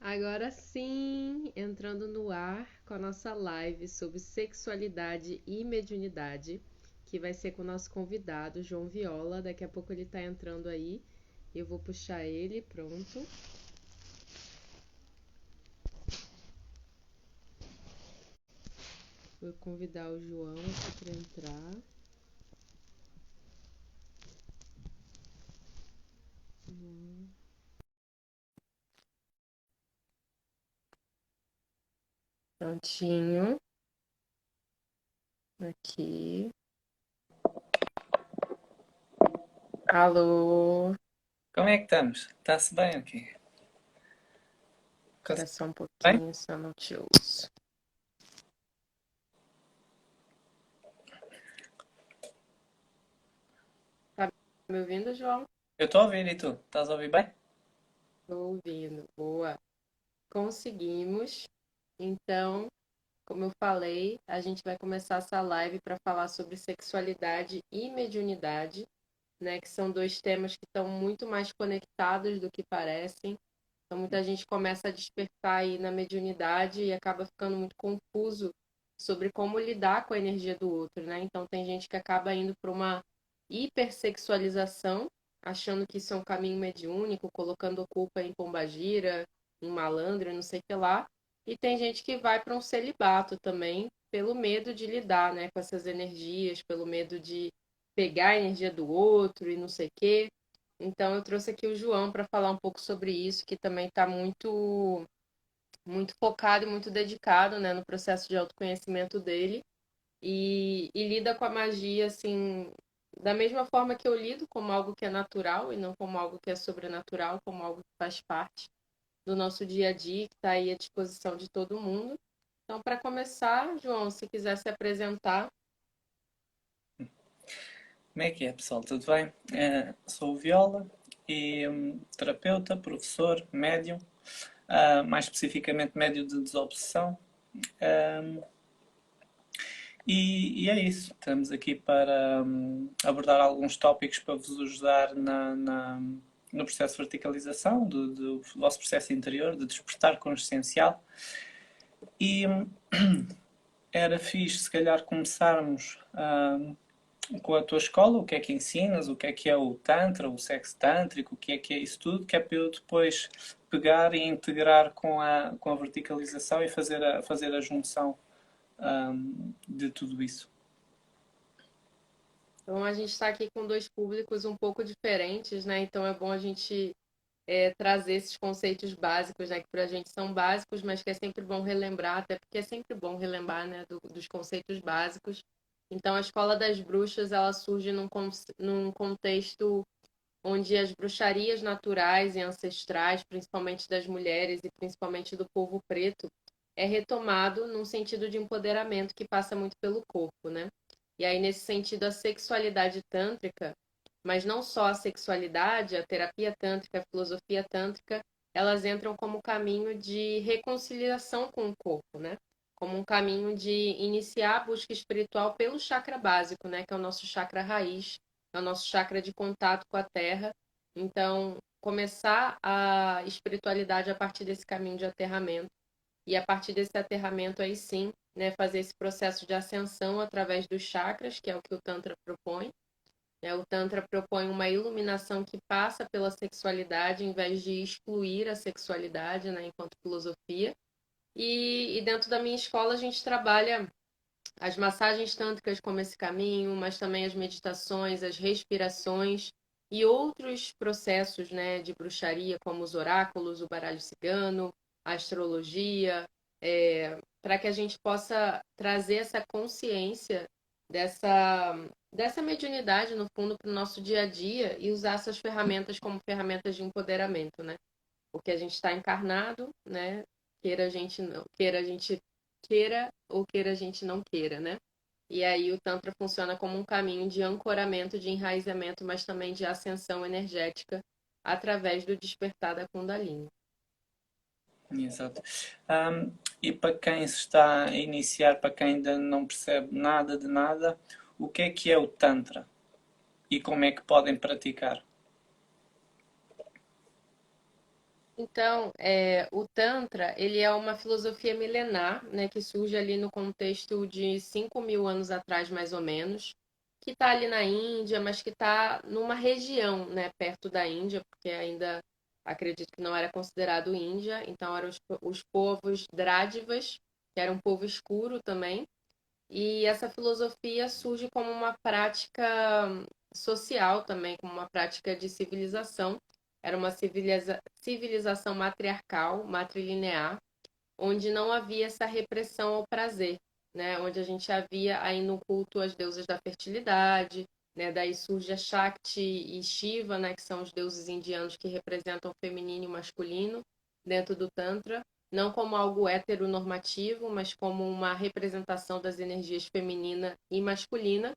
Agora sim, entrando no ar com a nossa live sobre sexualidade e mediunidade, que vai ser com o nosso convidado, João Viola. Daqui a pouco ele tá entrando aí. Eu vou puxar ele, pronto. Vou convidar o João aqui para entrar. Prontinho. Aqui. Alô. Como é que estamos? Está-se bem aqui? Espera Está-se só um bem? pouquinho, só não te ouço. Tá me ouvindo, João? Eu estou a ouvir e tu? Estás a ouvir bem? Tô ouvindo. Boa. Conseguimos. Então, como eu falei, a gente vai começar essa live para falar sobre sexualidade e mediunidade, né? Que são dois temas que estão muito mais conectados do que parecem. Então, muita gente começa a despertar aí na mediunidade e acaba ficando muito confuso sobre como lidar com a energia do outro, né? Então, tem gente que acaba indo para uma hipersexualização, achando que isso é um caminho mediúnico, colocando culpa em pombagira, em malandro, não sei o que lá. E tem gente que vai para um celibato também, pelo medo de lidar, né, com essas energias, pelo medo de pegar a energia do outro e não sei o quê. Então, eu trouxe aqui o João para falar um pouco sobre isso, que também está muito focado e muito dedicado, né, no processo de autoconhecimento dele e lida com a magia assim da mesma forma que eu lido, como algo que é natural e não como algo que é sobrenatural, como algo que faz parte do nosso dia a dia, que está aí à disposição de todo mundo. Então, para começar, João, se quiser se apresentar. Como é que é, pessoal? Tudo bem? Sou o Viola e terapeuta, professor, médium, mais especificamente médium de desobsessão. Hum, e é isso. Estamos aqui para abordar alguns tópicos para vos ajudar no processo de verticalização do vosso processo interior, de despertar consciencial. E era fixe, se calhar, começarmos com a tua escola, o que é que ensinas, o que é o Tantra, o sexo tântrico, o que é isso tudo, que é para eu depois pegar e integrar com a verticalização e fazer a junção de tudo isso. Então, a gente está aqui com dois públicos um pouco diferentes, né? Então, é bom a gente trazer esses conceitos básicos, né? Que para a gente são básicos, mas que é sempre bom relembrar, até porque é sempre bom relembrar, né? Dos conceitos básicos. Então, a Escola das Bruxas, ela surge num contexto onde as bruxarias naturais e ancestrais, principalmente das mulheres e principalmente do povo preto, é retomado num sentido de empoderamento que passa muito pelo corpo, né? E aí, nesse sentido, a sexualidade tântrica, mas não só a sexualidade, a terapia tântrica, a filosofia tântrica, elas entram como caminho de reconciliação com o corpo, né? Como um caminho de iniciar a busca espiritual pelo chakra básico, né? Que é o nosso chakra raiz, é o nosso chakra de contato com a terra. Então, começar a espiritualidade a partir desse caminho de aterramento. E a partir desse aterramento aí sim, né, fazer esse processo de ascensão através dos chakras, que é o que o Tantra propõe. Né? O Tantra propõe uma iluminação que passa pela sexualidade, em vez de excluir a sexualidade, né, enquanto filosofia. E dentro da minha escola a gente trabalha as massagens tântricas como esse caminho, mas também as meditações, as respirações e outros processos, né, de bruxaria, como os oráculos, o baralho cigano, a astrologia, para que a gente possa trazer essa consciência dessa, dessa mediunidade, no fundo, para o nosso dia a dia e usar essas ferramentas como ferramentas de empoderamento, né? Porque a gente está encarnado, né? Queira a gente não, queira a gente queira ou queira a gente não queira, né? E aí o Tantra funciona como um caminho de ancoramento, de enraizamento, mas também de ascensão energética através do despertar da Kundalini. Exato. Um, e para quem se está a iniciar, para quem ainda não percebe nada de nada, o que é o Tantra? E como é que podem praticar? Então, o Tantra, ele é uma filosofia milenar, né, que surge ali no contexto de 5.000 anos atrás, mais ou menos, que está ali na Índia, mas que está numa região, né, perto da Índia, porque ainda acredito que não era considerado Índia, então eram os povos Drádivas, que era um povo escuro também, e essa filosofia surge como uma prática social também, como uma prática de civilização. Era uma civilização matriarcal, matrilinear, onde não havia essa repressão ao prazer, né? Onde a gente havia aí no culto às deusas da fertilidade, né? Daí surge a Shakti e Shiva, né? Que são os deuses indianos que representam o feminino e o masculino dentro do Tantra, não como algo heteronormativo, mas como uma representação das energias feminina e masculina.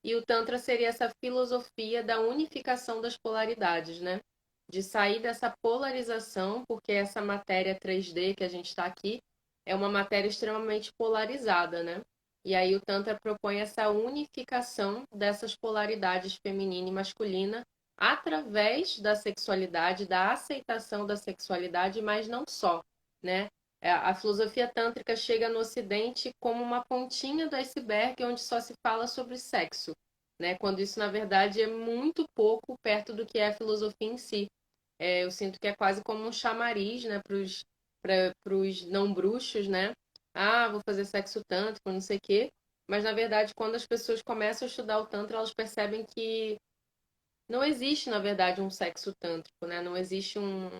E o Tantra seria essa filosofia da unificação das polaridades, né? De sair dessa polarização, porque essa matéria 3D que a gente está aqui é uma matéria extremamente polarizada, né? E aí o Tantra propõe essa unificação dessas polaridades feminina e masculina através da sexualidade, da aceitação da sexualidade, mas não só, né? A filosofia tântrica chega no Ocidente como uma pontinha do iceberg onde só se fala sobre sexo, né? Quando isso, na verdade, é muito pouco perto do que é a filosofia em si. Eu sinto que é quase como um chamariz, né, para os não bruxos, né? Ah, vou fazer sexo tântrico, não sei o quê. Mas, na verdade, quando as pessoas começam a estudar o Tantra, elas percebem que não existe, na verdade, um sexo tântrico, né? Não existe um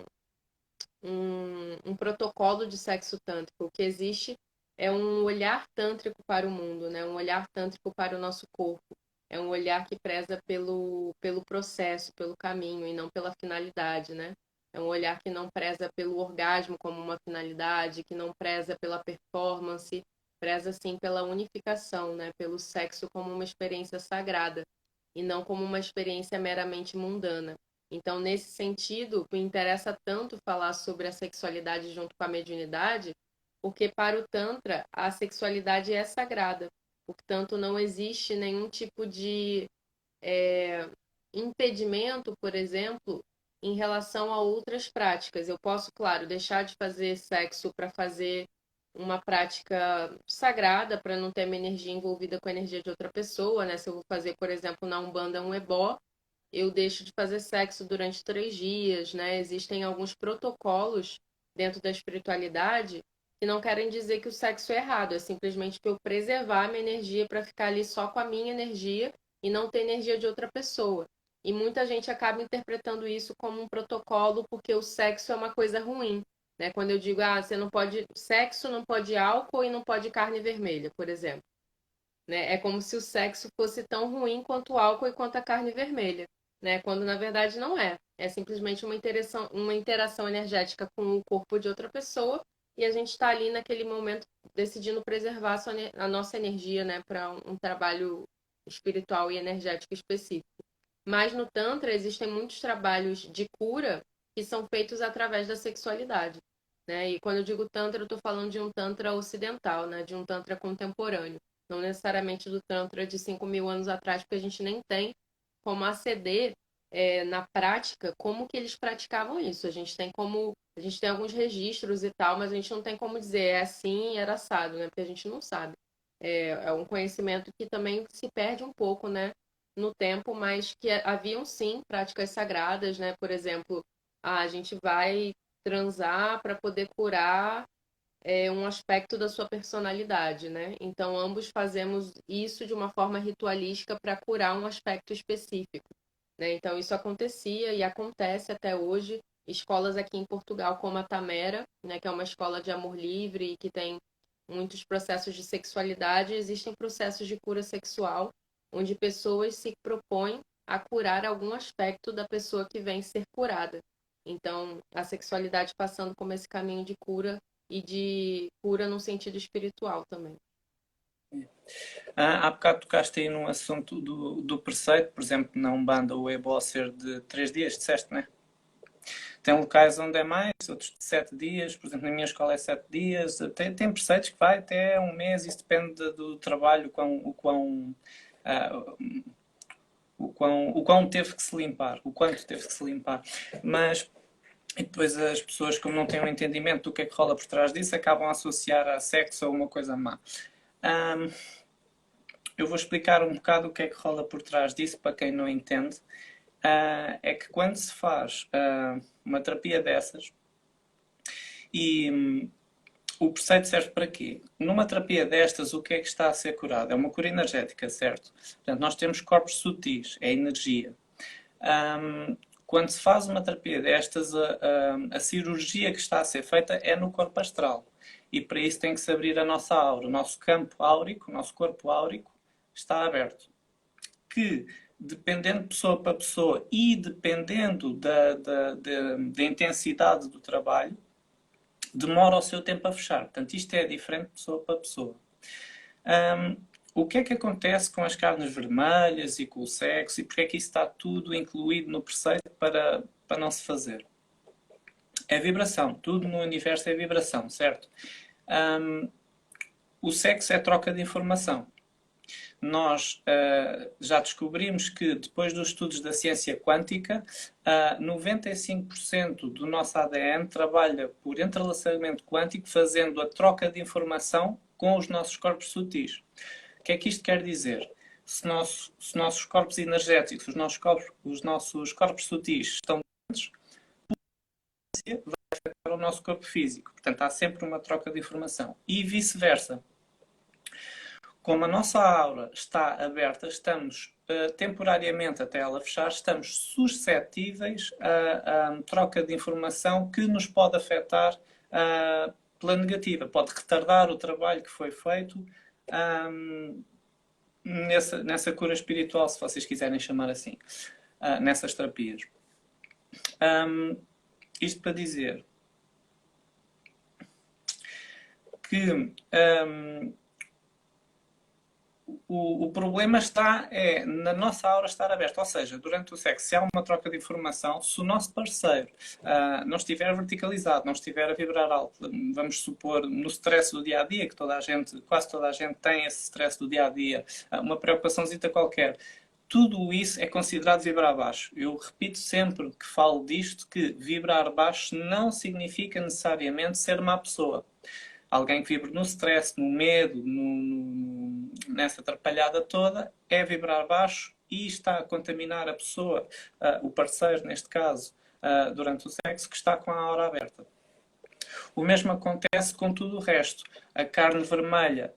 protocolo de sexo tântrico. O que existe é um olhar tântrico para o mundo, né? Um olhar tântrico para o nosso corpo. É um olhar que preza pelo processo, pelo caminho e não pela finalidade, né? É um olhar que não preza pelo orgasmo como uma finalidade, que não preza pela performance, preza sim pela unificação, né? Pelo sexo como uma experiência sagrada e não como uma experiência meramente mundana. Então, nesse sentido, me interessa tanto falar sobre a sexualidade junto com a mediunidade, porque para o Tantra, a sexualidade é sagrada. Portanto, não existe nenhum tipo de impedimento, por exemplo, em relação a outras práticas. Eu posso, claro, deixar de fazer sexo para fazer uma prática sagrada, para não ter minha energia envolvida com a energia de outra pessoa, né? Se eu vou fazer, por exemplo, na Umbanda um ebó, eu deixo de fazer sexo durante 3 dias, né? Existem alguns protocolos dentro da espiritualidade que não querem dizer que o sexo é errado, é simplesmente para eu preservar a minha energia para ficar ali só com a minha energia e não ter energia de outra pessoa. E muita gente acaba interpretando isso como um protocolo porque o sexo é uma coisa ruim, né? Quando eu digo, ah, você não pode sexo, não pode álcool e não pode carne vermelha, por exemplo, né? É como se o sexo fosse tão ruim quanto o álcool e quanto a carne vermelha, né? Quando na verdade não é. É simplesmente uma interação energética com o corpo de outra pessoa e a gente está ali naquele momento decidindo preservar a nossa energia, né, para um trabalho espiritual e energético específico. Mas no Tantra existem muitos trabalhos de cura que são feitos através da sexualidade, né? E quando eu digo Tantra, eu estou falando de um Tantra ocidental, né? De um Tantra contemporâneo. Não necessariamente do Tantra de 5.000 anos atrás, porque a gente nem tem como aceder na prática como que eles praticavam isso. A gente tem alguns registros e tal, mas a gente não tem como dizer é assim, era assado, né? Porque a gente não sabe. É um conhecimento que também se perde um pouco, né? No tempo, mas que haviam sim práticas sagradas, né? Por exemplo, a gente vai transar para poder curar um aspecto da sua personalidade, né? Então, ambos fazemos isso de uma forma ritualística para curar um aspecto específico, né? Então, isso acontecia e acontece até hoje. Escolas aqui em Portugal, como a Tamera, né, que é uma escola de amor livre e que tem muitos processos de sexualidade, existem processos de cura sexual, onde pessoas se propõem a curar algum aspecto da pessoa que vem ser curada. Então, a sexualidade passando como esse caminho de cura e de cura no sentido espiritual também. Há bocado tocaste aí num assunto do preceito, por exemplo, na Umbanda o ebó ser de 3 dias, disseste, né? Tem locais onde é mais, outros de 7 dias, por exemplo, na minha escola é 7 dias, tem preceitos que vai até um mês, isso depende do trabalho, ah, o quão teve que se limpar, o quanto teve que se limpar. Mas E depois as pessoas, como não têm um entendimento do que é que rola por trás disso, acabam a associar a sexo a uma coisa má. Um, eu vou explicar um bocado o que é que rola por trás disso para quem não entende. É que quando se faz uma terapia dessas, e o preceito serve para quê? Numa terapia destas, o que é que está a ser curado? É uma cura energética, certo? Portanto, nós temos corpos sutis, é energia. Quando se faz uma terapia destas, a cirurgia que está a ser feita é no corpo astral. E para isso tem que se abrir a nossa aura. O nosso campo áurico, o nosso corpo áurico, está aberto. Que, dependendo de pessoa para pessoa e dependendo da intensidade do trabalho, demora o seu tempo a fechar. Portanto, isto é diferente de pessoa para pessoa. O que é que acontece com as carnes vermelhas e com o sexo e porque é que isso está tudo incluído no preceito para não se fazer? É vibração. Tudo no universo é vibração, certo? O sexo é troca de informação. Nós já descobrimos que, depois dos estudos da ciência quântica, 95% do nosso ADN trabalha por entrelaçamento quântico, fazendo a troca de informação com os nossos corpos sutis. O que é que isto quer dizer? Se nossos corpos energéticos, os nossos corpos sutis estão doentes, vai afetar o nosso corpo físico. Portanto, há sempre uma troca de informação. E vice-versa. Como a nossa aura está aberta, estamos temporariamente até ela fechar, estamos suscetíveis a troca de informação que nos pode afetar pela negativa. Pode retardar o trabalho que foi feito nessa cura espiritual, se vocês quiserem chamar assim, nessas terapias. Isto para dizer que o problema está na nossa aura estar aberta. Ou seja, durante o sexo, se há uma troca de informação, se o nosso parceiro não estiver verticalizado, não estiver a vibrar alto, vamos supor, no stress do dia a dia, que quase toda a gente tem esse stress do dia a dia, uma preocupaçãozita qualquer. Tudo isso é considerado vibrar baixo. Eu repito sempre que falo disto, que vibrar baixo não significa necessariamente ser má pessoa. Alguém que vibre no stress, no medo, nessa atrapalhada toda, é vibrar baixo e está a contaminar a pessoa, o parceiro, neste caso, durante o sexo, que está com a aura aberta. O mesmo acontece com tudo o resto. A carne vermelha,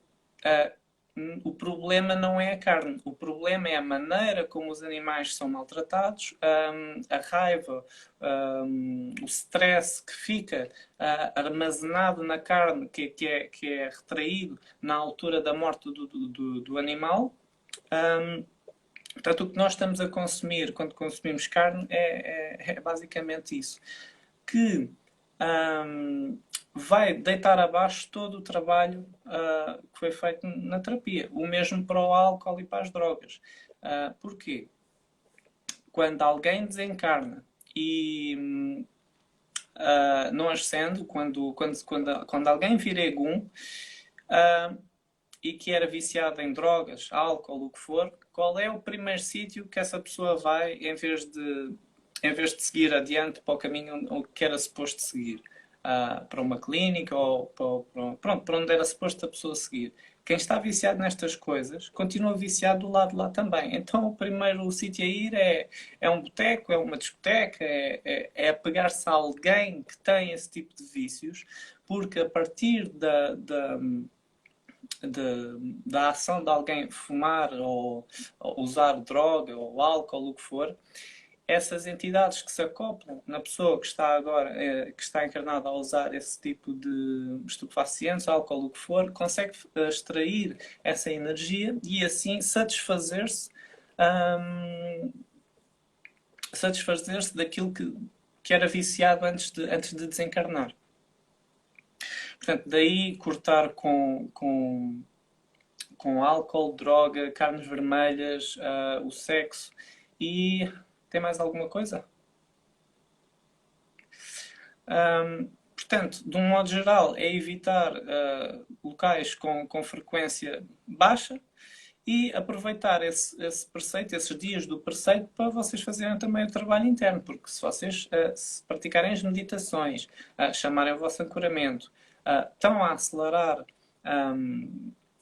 o problema não é a carne, o problema é a maneira como os animais são maltratados, a raiva, o stress que fica armazenado na carne, que é retraído na altura da morte do animal. Portanto, o que nós estamos a consumir quando consumimos carne é basicamente isso. Que vai deitar abaixo todo o trabalho que foi feito na terapia. O mesmo para o álcool e para as drogas. Porquê? Quando alguém desencarna e não ascende, quando alguém vira egum e que era viciado em drogas, álcool, o que for, qual é o primeiro sítio que essa pessoa vai em vez de seguir adiante para o caminho que era suposto seguir? Para uma clínica ou para onde era suposto a pessoa seguir. Quem está viciado nestas coisas continua viciado do lado de lá também. Então o primeiro sítio a ir é um boteco, é uma discoteca, é apegar-se a alguém que tem esse tipo de vícios, porque a partir da ação de alguém fumar ou usar droga ou álcool, o que for, essas entidades que se acoplam na pessoa que está agora, que está encarnada a usar esse tipo de estupefacientes, álcool, o que for, consegue extrair essa energia e assim satisfazer-se daquilo que era viciado antes de desencarnar. Portanto, daí cortar com álcool, droga, carnes vermelhas, o sexo e... Tem mais alguma coisa? Portanto, de um modo geral, é evitar locais com frequência baixa e aproveitar esse preceito, esses dias do preceito, para vocês fazerem também o trabalho interno, porque se vocês se praticarem as meditações, chamarem o vosso ancoramento, estão a acelerar,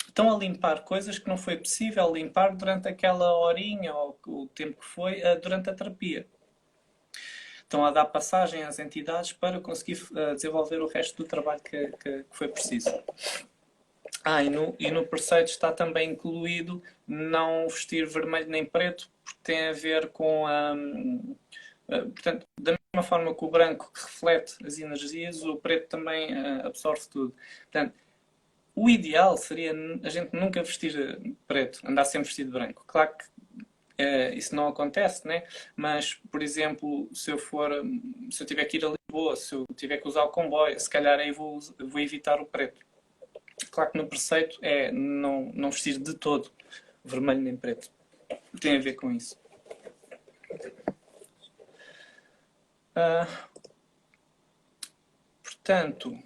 estão a limpar coisas que não foi possível limpar durante aquela horinha ou o tempo que foi durante a terapia. Estão a dar passagem às entidades para conseguir desenvolver o resto do trabalho que foi preciso. E no preceito está também incluído não vestir vermelho nem preto, porque tem a ver com portanto, da mesma forma que o branco que reflete as energias, o preto também absorve tudo. Portanto, o ideal seria a gente nunca vestir preto, andar sempre vestido de branco. Claro que isso não acontece, né? Mas, por exemplo, se eu tiver que ir a Lisboa, se eu tiver que usar o comboio, se calhar aí vou evitar o preto. Claro que no preceito é não vestir de todo vermelho nem preto. Tem a ver com isso. Portanto,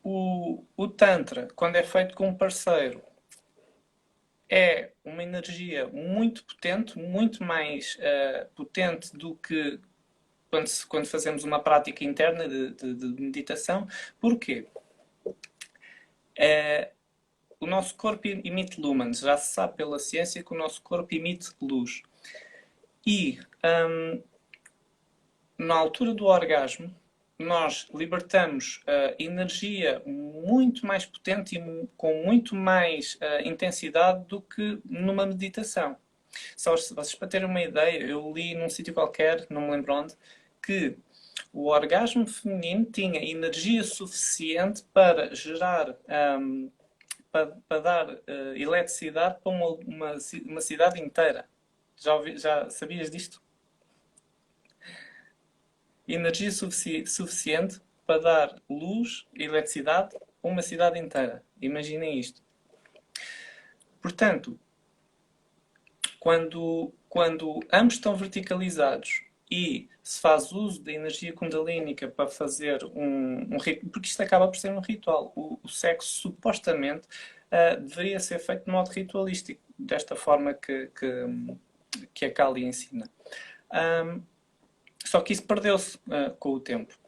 o Tantra, quando é feito com um parceiro, é uma energia muito potente, muito mais potente do que quando fazemos uma prática interna de meditação. Porquê? O nosso corpo emite lumens. Já se sabe pela ciência que o nosso corpo emite luz. E na altura do orgasmo, nós libertamos energia muito mais potente e com muito mais intensidade do que numa meditação. Só vocês para terem uma ideia, eu li num sítio qualquer, não me lembro onde, que o orgasmo feminino tinha energia suficiente para gerar, para dar eletricidade para uma cidade inteira. Já sabias disto? Energia suficiente para dar luz e eletricidade a uma cidade inteira. Imaginem isto. Portanto, quando ambos estão verticalizados e se faz uso da energia kundalínica para fazer um ritual, porque isto acaba por ser um ritual. O sexo, supostamente, deveria ser feito de modo ritualístico, desta forma que a Kali ensina. Só que isso perdeu-se com o tempo.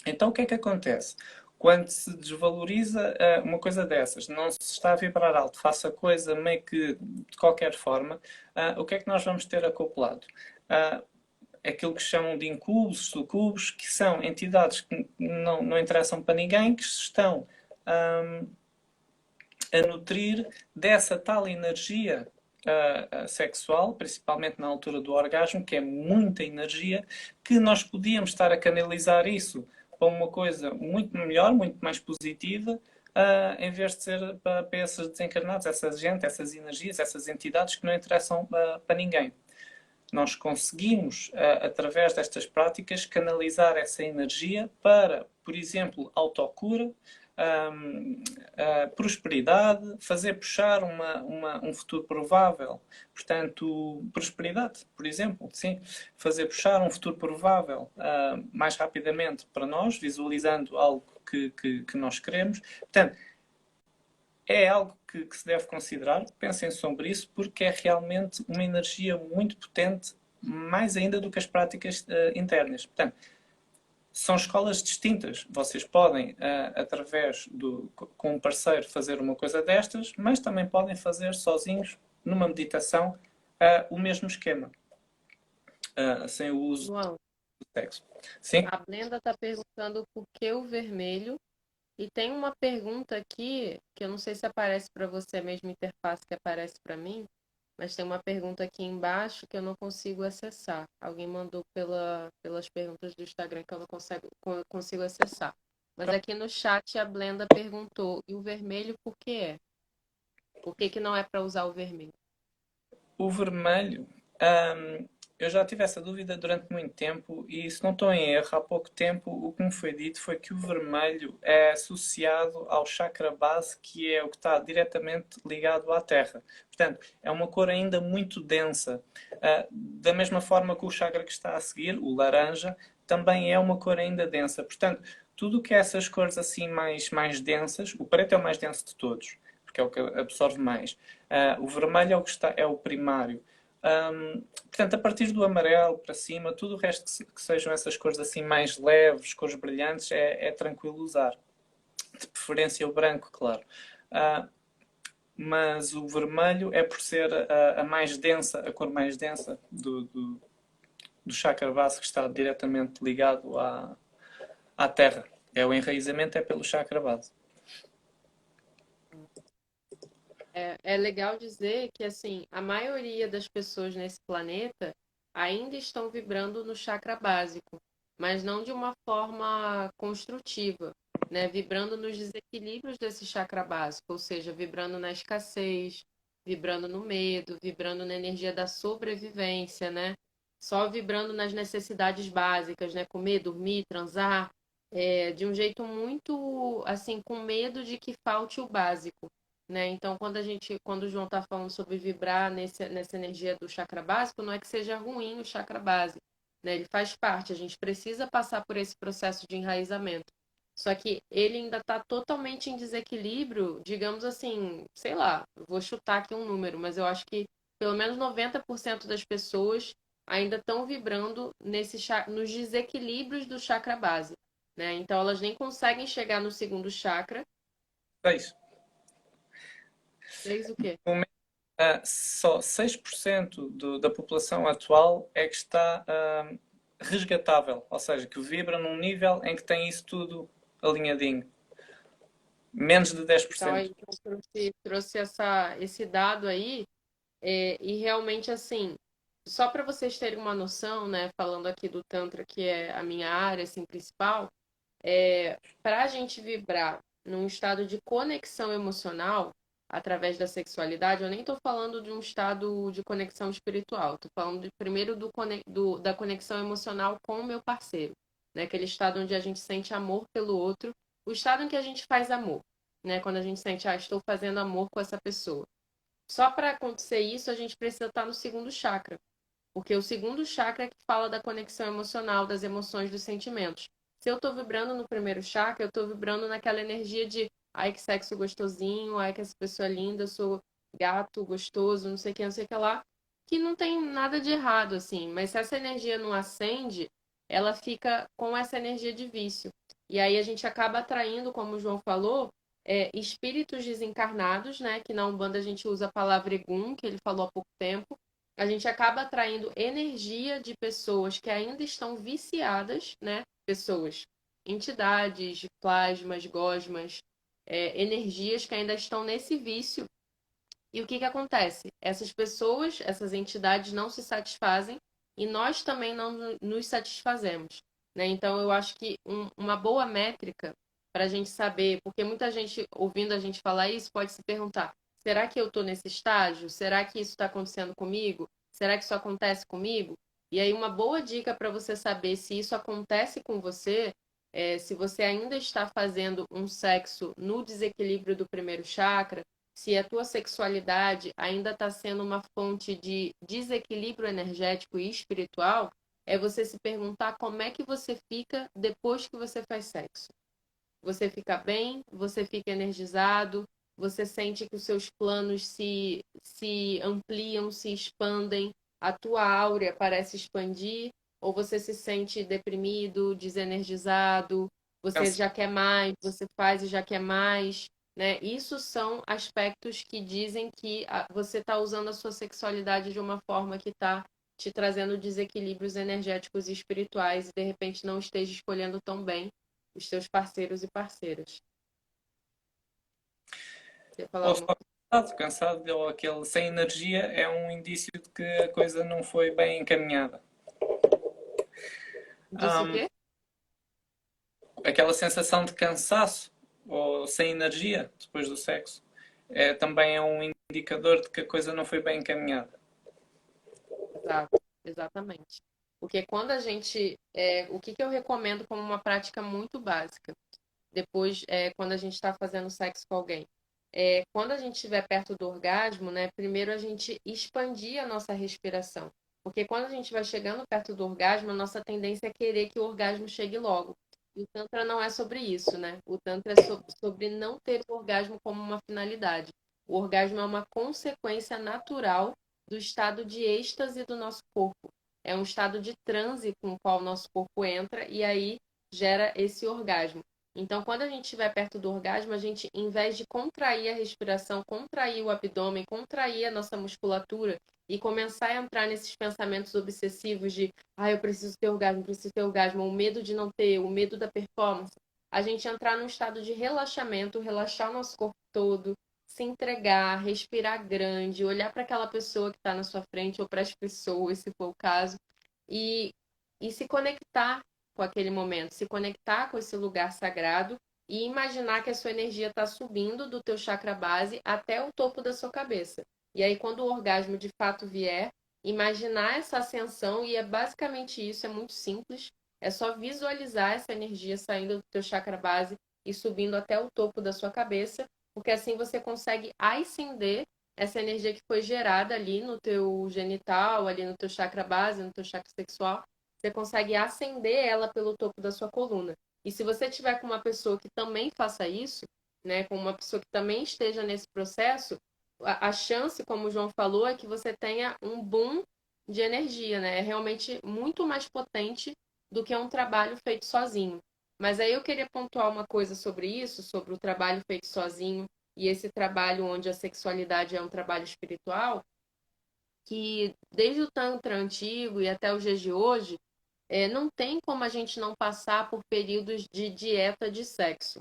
Então o que é que acontece? Quando se desvaloriza uma coisa dessas, não se está a vibrar alto, faça a coisa meio que de qualquer forma, o que é que nós vamos ter acoplado? Aquilo que chamam de incubos, sucubos, que são entidades que não interessam para ninguém, que se estão a nutrir dessa tal energia sexual, principalmente na altura do orgasmo, que é muita energia, que nós podíamos estar a canalizar isso para uma coisa muito melhor, muito mais positiva, em vez de ser para esses desencarnados, essa gente, essas energias, essas entidades que não interessam para ninguém. Nós conseguimos, através destas práticas, canalizar essa energia para, por exemplo, autocura, prosperidade, fazer puxar um futuro provável. Portanto, prosperidade, por exemplo, sim, fazer puxar um futuro provável mais rapidamente para nós, visualizando algo que nós queremos. Portanto, é algo que se deve considerar. Pensem sobre isso, porque é realmente uma energia muito potente, mais ainda do que as práticas internas. Portanto, são escolas distintas. Vocês podem, com um parceiro, fazer uma coisa destas, mas também podem fazer sozinhos, numa meditação, o mesmo esquema, sem o uso João, do sexo. Sim? a Brenda está perguntando por que o vermelho. E tem uma pergunta aqui, que eu não sei se aparece para você a mesma interface que aparece para mim, mas tem uma pergunta aqui embaixo que eu não consigo acessar. Alguém mandou pelas perguntas do Instagram que eu não consigo acessar. Mas aqui no chat a Blenda perguntou, e o vermelho por que é? Por que não é para usar o vermelho? O vermelho, eu já tive essa dúvida durante muito tempo e, se não estou em erro, há pouco tempo o que me foi dito foi que o vermelho é associado ao chakra base, que é o que está diretamente ligado à Terra. Portanto, é uma cor ainda muito densa. Da mesma forma que o chakra que está a seguir, o laranja, também é uma cor ainda densa. Portanto, tudo que é essas cores assim mais densas, o preto é o mais denso de todos. porque é o que absorve mais. O vermelho é o que está, é o primário. Portanto, a partir do amarelo para cima, tudo o resto que sejam essas cores assim mais leves, cores brilhantes, é tranquilo usar. De preferência o branco, claro. Mas o vermelho é por ser a mais densa, a cor mais densa do chakra base, que está diretamente ligado à terra. O enraizamento é pelo chakra base. É legal dizer que, assim, a maioria das pessoas nesse planeta ainda estão vibrando no chakra básico, mas não de uma forma construtiva, né? Vibrando nos desequilíbrios desse chakra básico, ou seja, vibrando na escassez, vibrando no medo, vibrando na energia da sobrevivência, né? Só vibrando nas necessidades básicas, né? Comer, dormir, transar, de um jeito muito, assim, com medo de que falte o básico, né? Então, quando o João está falando sobre vibrar nessa energia do chakra básico, não é que seja ruim o chakra básico, né? Ele faz parte, a gente precisa passar por esse processo de enraizamento. Só que ele ainda está totalmente em desequilíbrio, digamos assim, sei lá, vou chutar aqui um número, mas eu acho que pelo menos 90% das pessoas ainda estão vibrando nos desequilíbrios do chakra base, né? Então elas nem conseguem chegar no segundo chakra. 6. Fez o quê? Só 6% da população atual é que está resgatável, ou seja, que vibra num nível em que tem isso tudo alinhadinho. Menos de Então, 10%. aí trouxe esse dado aí, e realmente, assim, só para vocês terem uma noção, né, falando aqui do Tantra, que é a minha área, assim, principal, para a gente vibrar num estado de conexão emocional, através da sexualidade, eu nem estou falando de um estado de conexão espiritual, estou falando primeiro da conexão emocional com o meu parceiro, né, aquele estado onde a gente sente amor pelo outro, o estado em que a gente faz amor, né, quando a gente sente, estou fazendo amor com essa pessoa. Só para acontecer isso, a gente precisa estar no segundo chakra, porque o segundo chakra é que fala da conexão emocional, das emoções, dos sentimentos. Se eu estou vibrando no primeiro chakra, eu estou vibrando naquela energia de ai, que sexo gostosinho, ai, que essa pessoa é linda, eu sou gato, gostoso, não sei o que, não sei o que lá, que não tem nada de errado, assim. Mas se essa energia não acende, ela fica com essa energia de vício. E aí a gente acaba atraindo, como o João falou, espíritos desencarnados, né? Que na Umbanda a gente usa a palavra Egum, que ele falou há pouco tempo. A gente acaba atraindo energia de pessoas que ainda estão viciadas, né? Pessoas, entidades, plasmas, gosmas, energias que ainda estão nesse vício. E o que acontece? Essas pessoas, essas entidades não se satisfazem e nós também não nos satisfazemos, né? Então, eu acho que uma boa métrica para a gente saber, porque muita gente, ouvindo a gente falar isso, pode se perguntar: será que eu estou nesse estágio? Será que isso está acontecendo comigo? Será que isso acontece comigo? E aí, uma boa dica para você saber se isso acontece com você se você ainda está fazendo um sexo no desequilíbrio do primeiro chakra, se a tua sexualidade ainda está sendo uma fonte de desequilíbrio energético e espiritual, é você se perguntar como é que você fica depois que você faz sexo. Você fica bem? Você fica energizado? Você sente que os seus planos se ampliam, se expandem? A tua áurea parece expandir? Ou você se sente deprimido, desenergizado? Você já quer mais, você faz e já quer mais, né? Isso são aspectos que dizem que você está usando a sua sexualidade de uma forma que está te trazendo desequilíbrios energéticos e espirituais e de repente não esteja escolhendo tão bem os seus parceiros e parceiras. Você falar Ou só alguma coisa? cansado, ou aquele sem energia é um indício de que a coisa não foi bem encaminhada. Disse o quê? Aquela sensação de cansaço ou sem energia depois do sexo também é um indicador de que a coisa não foi bem encaminhada. Exato, exatamente. Porque quando a gente. O que eu recomendo como uma prática muito básica, depois, quando a gente está fazendo sexo com alguém? Quando a gente estiver perto do orgasmo, né, primeiro a gente expandir a nossa respiração. Porque quando a gente vai chegando perto do orgasmo, a nossa tendência é querer que o orgasmo chegue logo. E o Tantra não é sobre isso, né? O Tantra é sobre não ter o orgasmo como uma finalidade. O orgasmo é uma consequência natural do estado de êxtase do nosso corpo. É um estado de transe com o qual o nosso corpo entra e aí gera esse orgasmo. Então, quando a gente estiver perto do orgasmo, a gente, em vez de contrair a respiração, contrair o abdômen, contrair a nossa musculatura e começar a entrar nesses pensamentos obsessivos de eu preciso ter orgasmo, o medo de não ter, o medo da performance, a gente entrar num estado de relaxamento, relaxar o nosso corpo todo, se entregar, respirar grande, olhar para aquela pessoa que está na sua frente ou para as pessoas, se for o caso, e, e se conectar com aquele momento, se conectar com esse lugar sagrado e imaginar que a sua energia está subindo do teu chakra base até o topo da sua cabeça. E aí, quando o orgasmo de fato vier, imaginar essa ascensão, e é basicamente isso, é muito simples, é só visualizar essa energia saindo do teu chakra base e subindo até o topo da sua cabeça, porque assim você consegue ascender essa energia que foi gerada ali no teu genital, ali no teu chakra base, no teu chakra sexual, você consegue acender ela pelo topo da sua coluna. E se você tiver com uma pessoa que também faça isso, né, com uma pessoa que também esteja nesse processo, a chance, como o João falou, é que você tenha um boom de energia, né? É realmente muito mais potente do que um trabalho feito sozinho. Mas aí eu queria pontuar uma coisa sobre isso, sobre o trabalho feito sozinho e esse trabalho onde a sexualidade é um trabalho espiritual, que desde o Tantra antigo e até os dias de hoje, não tem como a gente não passar por períodos de dieta de sexo,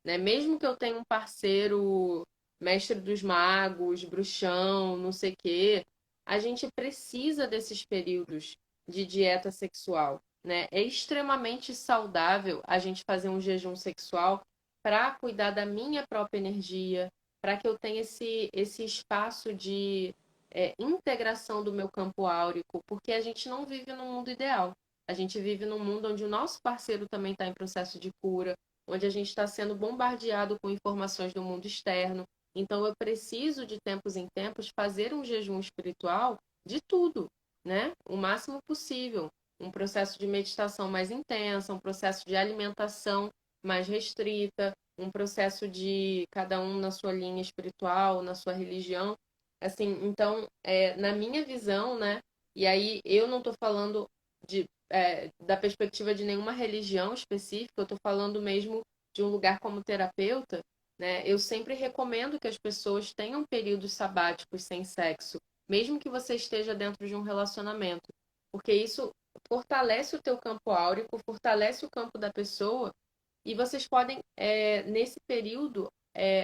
né? Mesmo que eu tenha um parceiro mestre dos magos, bruxão, não sei o quê, a gente precisa desses períodos de dieta sexual, né? É extremamente saudável a gente fazer um jejum sexual para cuidar da minha própria energia, para que eu tenha esse espaço de integração do meu campo áurico, porque a gente não vive num mundo ideal. A gente vive num mundo onde o nosso parceiro também está em processo de cura, onde a gente está sendo bombardeado com informações do mundo externo. Então, eu preciso, de tempos em tempos, fazer um jejum espiritual de tudo, né? O máximo possível. Um processo de meditação mais intensa, um processo de alimentação mais restrita, um processo de cada um na sua linha espiritual, na sua religião. Assim, então, na minha visão, né? E aí eu não estou falando da perspectiva de nenhuma religião específica, eu estou falando mesmo de um lugar como terapeuta, né? Eu sempre recomendo que as pessoas tenham períodos sabáticos sem sexo, mesmo que você esteja dentro de um relacionamento, porque isso fortalece o teu campo áurico, fortalece o campo da pessoa, e vocês podem, nesse período,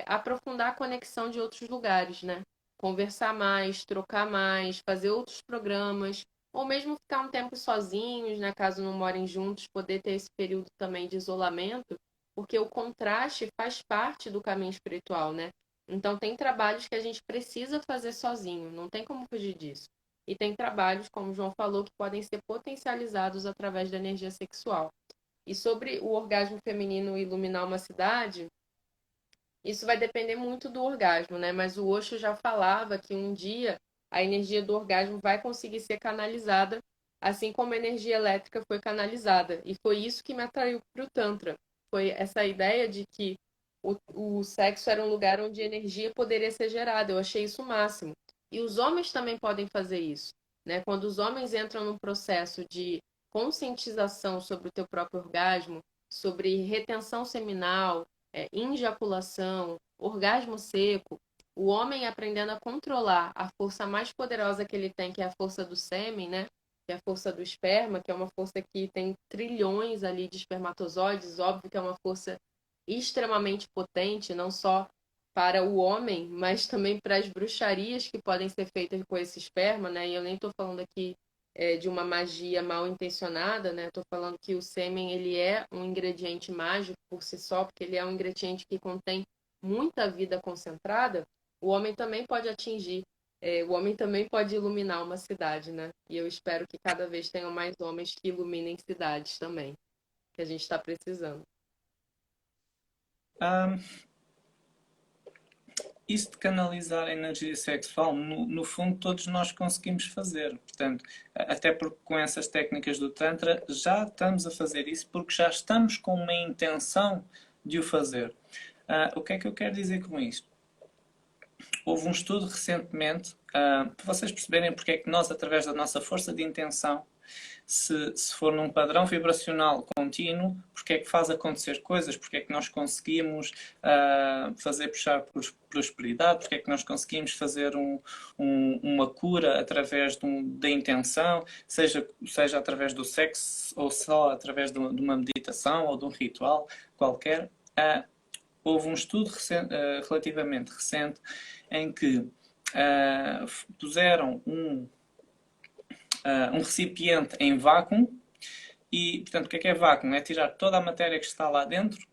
aprofundar a conexão de outros lugares, né? Conversar mais, trocar mais, fazer outros programas, ou mesmo ficar um tempo sozinhos, né? Caso não morem juntos, poder ter esse período também de isolamento, porque o contraste faz parte do caminho espiritual, né? Então, tem trabalhos que a gente precisa fazer sozinho, não tem como fugir disso. E tem trabalhos, como o João falou, que podem ser potencializados através da energia sexual. E sobre o orgasmo feminino iluminar uma cidade, isso vai depender muito do orgasmo, né? Mas o Osho já falava que um dia a energia do orgasmo vai conseguir ser canalizada, assim como a energia elétrica foi canalizada. E foi isso que me atraiu para o Tantra. Foi essa ideia de que o sexo era um lugar onde energia poderia ser gerada. Eu achei isso o máximo. E os homens também podem fazer isso, né? Quando os homens entram num processo de conscientização sobre o teu próprio orgasmo, sobre retenção seminal, injaculação, orgasmo seco, o homem aprendendo a controlar a força mais poderosa que ele tem, que é a força do sêmen, né? Que é a força do esperma, que é uma força que tem trilhões ali de espermatozoides, óbvio que é uma força extremamente potente, não só para o homem, mas também para as bruxarias que podem ser feitas com esse esperma, né? E eu nem estou falando aqui de uma magia mal intencionada, né? Estou falando que o sêmen ele é um ingrediente mágico por si só, porque ele é um ingrediente que contém muita vida concentrada. O homem também pode atingir, o homem também pode iluminar uma cidade, né? E eu espero que cada vez tenham mais homens que iluminem cidades também, que a gente está precisando. Um, Isso de canalizar a energia sexual, no fundo, todos nós conseguimos fazer. Portanto, até porque com essas técnicas do Tantra já estamos a fazer isso porque já estamos com uma intenção de o fazer. O que é que eu quero dizer com isto? houve um estudo recentemente, para vocês perceberem porque é que nós, através da nossa força de intenção, se for num padrão vibracional contínuo, porque é que faz acontecer coisas, porque é que nós conseguimos fazer puxar por prosperidade, porque é que nós conseguimos fazer uma cura através da intenção, seja através do sexo ou só através de uma meditação ou de um ritual qualquer. Houve um estudo relativamente recente em que puseram um recipiente em vácuo e, portanto, o que é vácuo? É tirar toda a matéria que está lá dentro,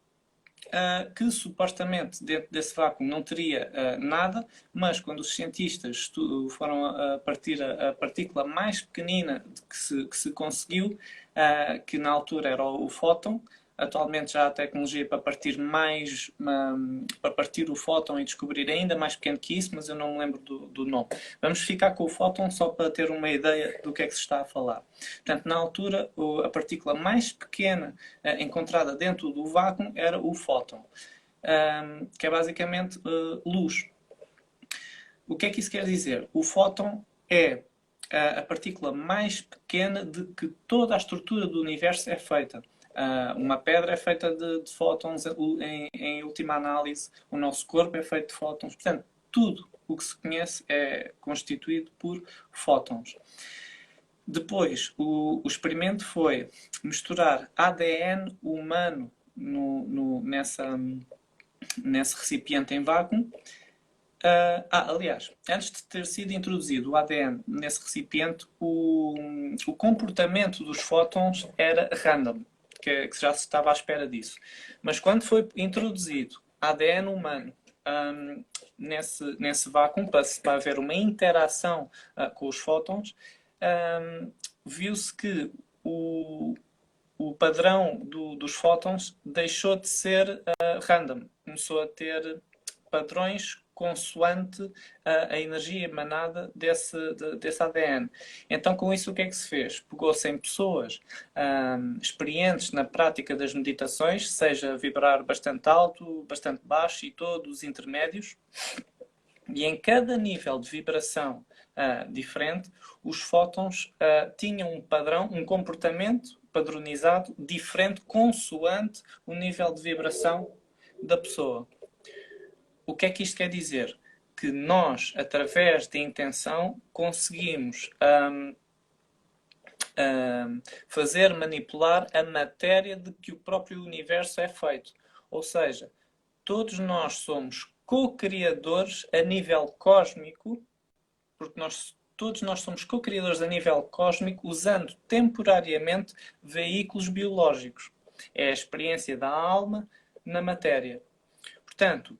que supostamente dentro desse vácuo não teria nada, mas quando os cientistas foram a partir a partícula mais pequenina que se conseguiu, que na altura era o fóton. Atualmente já há tecnologia para partir para partir o fóton e descobrir ainda mais pequeno que isso, mas eu não me lembro do nome. Vamos ficar com o fóton só para ter uma ideia do que é que se está a falar. Portanto, na altura, a partícula mais pequena encontrada dentro do vácuo era o fóton, que é basicamente luz. O que é que isso quer dizer? O fóton é a partícula mais pequena de que toda a estrutura do universo é feita. Uma pedra é feita de fótons, em última análise, o nosso corpo é feito de fótons. Portanto, tudo o que se conhece é constituído por fótons. Depois, o experimento foi misturar ADN humano nesse recipiente em vácuo. Aliás, antes de ter sido introduzido o ADN nesse recipiente, o comportamento dos fótons era random, que já se estava à espera disso. Mas quando foi introduzido ADN humano nesse vácuo, para haver uma interação com os fótons, viu-se que o padrão dos fótons deixou de ser random. Começou a ter padrões consoante a energia emanada desse ADN. Então, com isso, o que é que se fez? Pegou-se em pessoas experientes na prática das meditações, seja vibrar bastante alto, bastante baixo e todos os intermédios, e em cada nível de vibração diferente, os fótons tinham um padrão, um comportamento padronizado diferente consoante o nível de vibração da pessoa. O que é que isto quer dizer? Que nós, através da intenção, conseguimos fazer manipular a matéria de que o próprio universo é feito. Ou seja, todos nós somos co-criadores a nível cósmico, porque todos nós somos co-criadores a nível cósmico usando temporariamente veículos biológicos. É a experiência da alma na matéria. Portanto,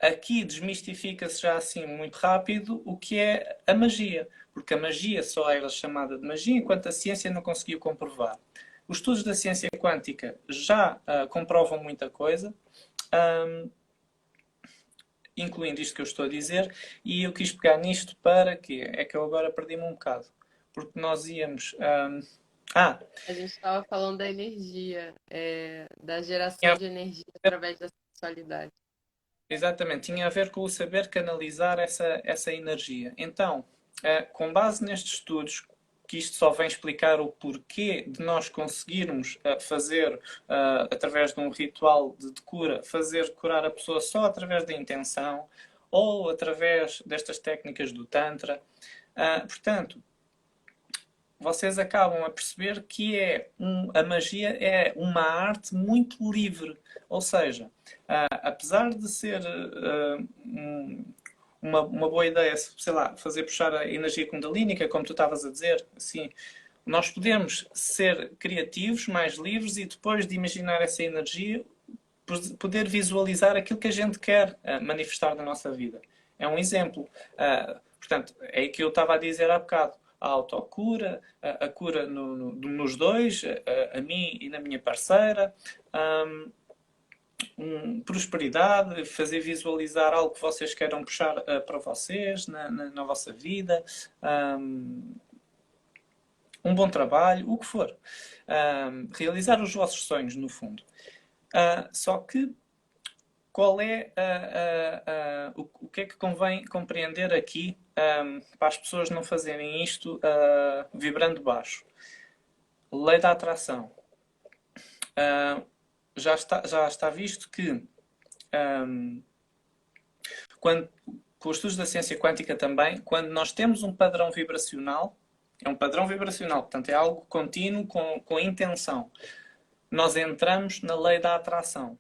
aqui desmistifica-se já assim muito rápido o que é a magia, porque a magia só era chamada de magia enquanto a ciência não conseguiu comprovar. Os estudos da ciência quântica já comprovam muita coisa, incluindo isto que eu estou a dizer, e eu quis pegar nisto para quê? É que eu agora perdi-me um bocado, porque nós íamos... A gente estava falando da energia, da geração de energia através da sexualidade. Exatamente, tinha a ver com o saber canalizar essa energia. Então, com base nestes estudos, que isto só vem explicar o porquê de nós conseguirmos fazer, através de um ritual de cura, fazer curar a pessoa só através da intenção ou através destas técnicas do Tantra. Portanto, vocês acabam a perceber que a magia é uma arte muito livre. Ou seja, apesar de ser uma boa ideia, sei lá, fazer puxar a energia kundalínica, como tu estavas a dizer, assim, nós podemos ser criativos, mais livres e depois de imaginar essa energia, poder visualizar aquilo que a gente quer manifestar na nossa vida. É um exemplo. Portanto, é aí que eu estava a dizer há bocado. A autocura, a cura nos dois, a mim e na minha parceira, prosperidade, fazer visualizar algo que vocês queiram puxar para vocês na vossa vida, um bom trabalho, o que for. Realizar os vossos sonhos, no fundo. Só que qual é o que é que convém compreender aqui para as pessoas não fazerem isto vibrando baixo? Lei da atração. Já está visto que quando, com os estudos da ciência quântica também, quando nós temos um padrão vibracional, é um padrão vibracional, portanto é algo contínuo com intenção. Nós entramos na lei da atração.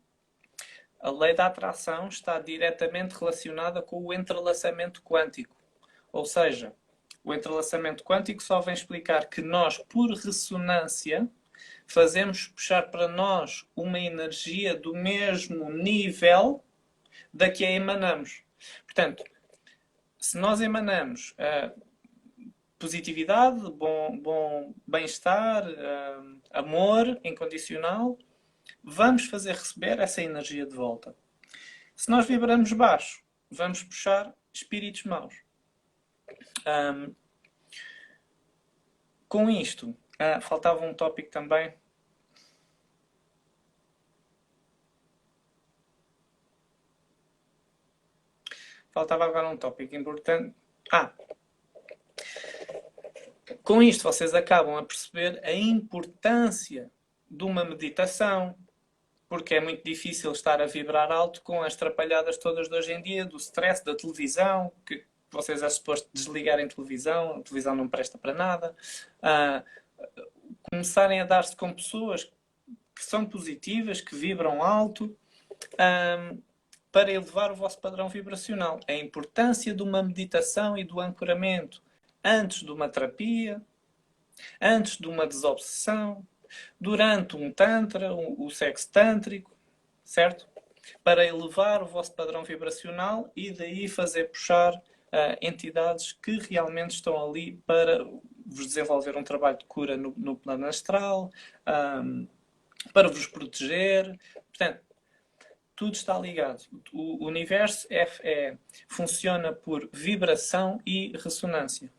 A lei da atração está diretamente relacionada com o entrelaçamento quântico. Ou seja, o entrelaçamento quântico só vem explicar que nós, por ressonância, fazemos puxar para nós uma energia do mesmo nível da que a emanamos. Portanto, se nós emanamos positividade, bom bem-estar, amor incondicional, vamos fazer receber essa energia de volta. Se nós vibramos baixo, vamos puxar espíritos maus. Com isto, faltava um tópico também. Faltava agora um tópico importante. Com isto vocês acabam a perceber a importância de uma meditação, porque é muito difícil estar a vibrar alto com as trapalhadas todas de hoje em dia, do stress, da televisão, que vocês é suposto desligarem a televisão não presta para nada. Começarem a dar-se com pessoas que são positivas, que vibram alto, para elevar o vosso padrão vibracional. A importância de uma meditação e do ancoramento antes de uma terapia, antes de uma desobsessão, durante um tantra, o sexo tântrico, certo? Para elevar o vosso padrão vibracional e daí fazer puxar entidades que realmente estão ali para vos desenvolver um trabalho de cura no plano astral, para vos proteger. Portanto, tudo está ligado. O universo funciona por vibração e ressonância.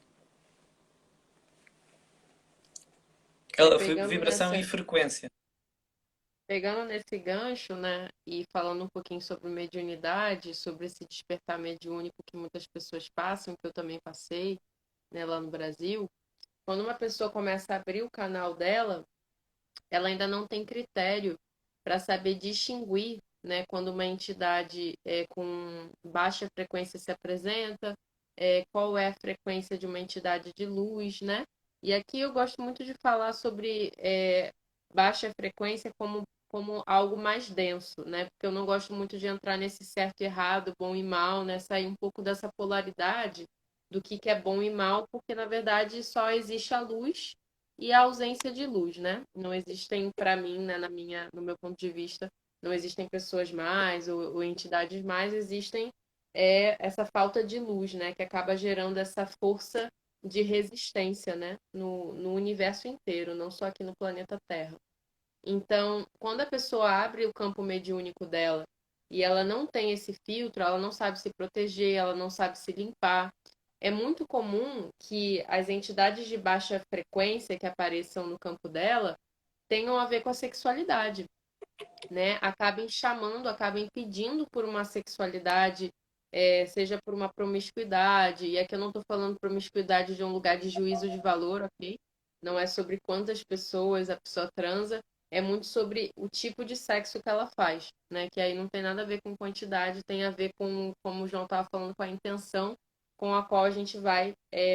Vibração e frequência. Pegando nesse gancho, né, e falando um pouquinho sobre mediunidade, sobre esse despertar mediúnico que muitas pessoas passam, que eu também passei, né, lá no Brasil, quando uma pessoa começa a abrir o canal dela, ela ainda não tem critério para saber distinguir, né, quando uma entidade com baixa frequência se apresenta, qual é a frequência de uma entidade de luz, né? E aqui eu gosto muito de falar sobre baixa frequência como algo mais denso, né? Porque eu não gosto muito de entrar nesse certo e errado, bom e mal, né? Sair um pouco dessa polaridade do que é bom e mal, porque na verdade só existe a luz e a ausência de luz, né? Não existem, para mim, né, no meu ponto de vista, não existem pessoas mais ou entidades mais, existem essa falta de luz, né? Que acaba gerando essa força de resistência, né? No universo inteiro, não só aqui no planeta Terra. Então, quando a pessoa abre o campo mediúnico dela e ela não tem esse filtro, ela não sabe se proteger, ela não sabe se limpar, é muito comum que as entidades de baixa frequência que apareçam no campo dela tenham a ver com a sexualidade, né? Acabem chamando, acabem pedindo por uma sexualidade, seja por uma promiscuidade, e aqui eu não estou falando promiscuidade de um lugar de juízo de valor, ok? Não é sobre quantas pessoas a pessoa transa, é muito sobre o tipo de sexo que ela faz, né? Que aí não tem nada a ver com quantidade, tem a ver com, como o João estava falando, com a intenção com a qual a gente vai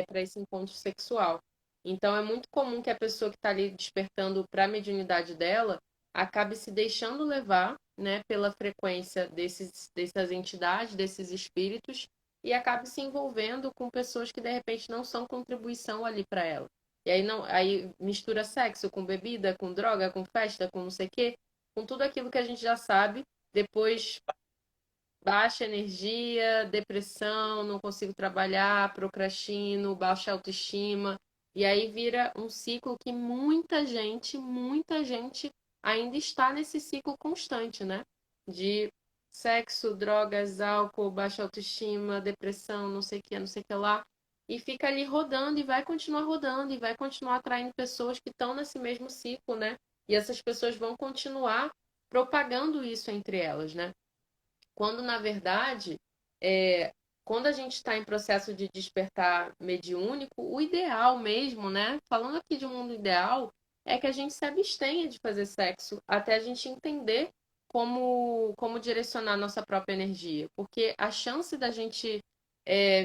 para esse encontro sexual. Então é muito comum que a pessoa que está ali despertando para a mediunidade dela acabe se deixando levar, né, pela frequência dessas entidades, desses espíritos, e acabe se envolvendo com pessoas que de repente não são contribuição ali para ela. E aí não, aí mistura sexo com bebida, com droga, com festa, com não sei o quê, com tudo aquilo que a gente já sabe. Depois baixa energia, depressão, não consigo trabalhar, procrastino, baixa autoestima. E aí vira um ciclo que muita gente ainda está nesse ciclo constante, né? De sexo, drogas, álcool, baixa autoestima, depressão, não sei o que, não sei o que lá. E fica ali rodando e vai continuar rodando e vai continuar atraindo pessoas que estão nesse mesmo ciclo, né? E essas pessoas vão continuar propagando isso entre elas, né? quando na verdade, é, quando a gente está em processo de despertar mediúnico, o ideal mesmo, né? Falando aqui de um mundo ideal, é que a gente se abstenha de fazer sexo até a gente entender como direcionar a nossa própria energia. Porque a chance da gente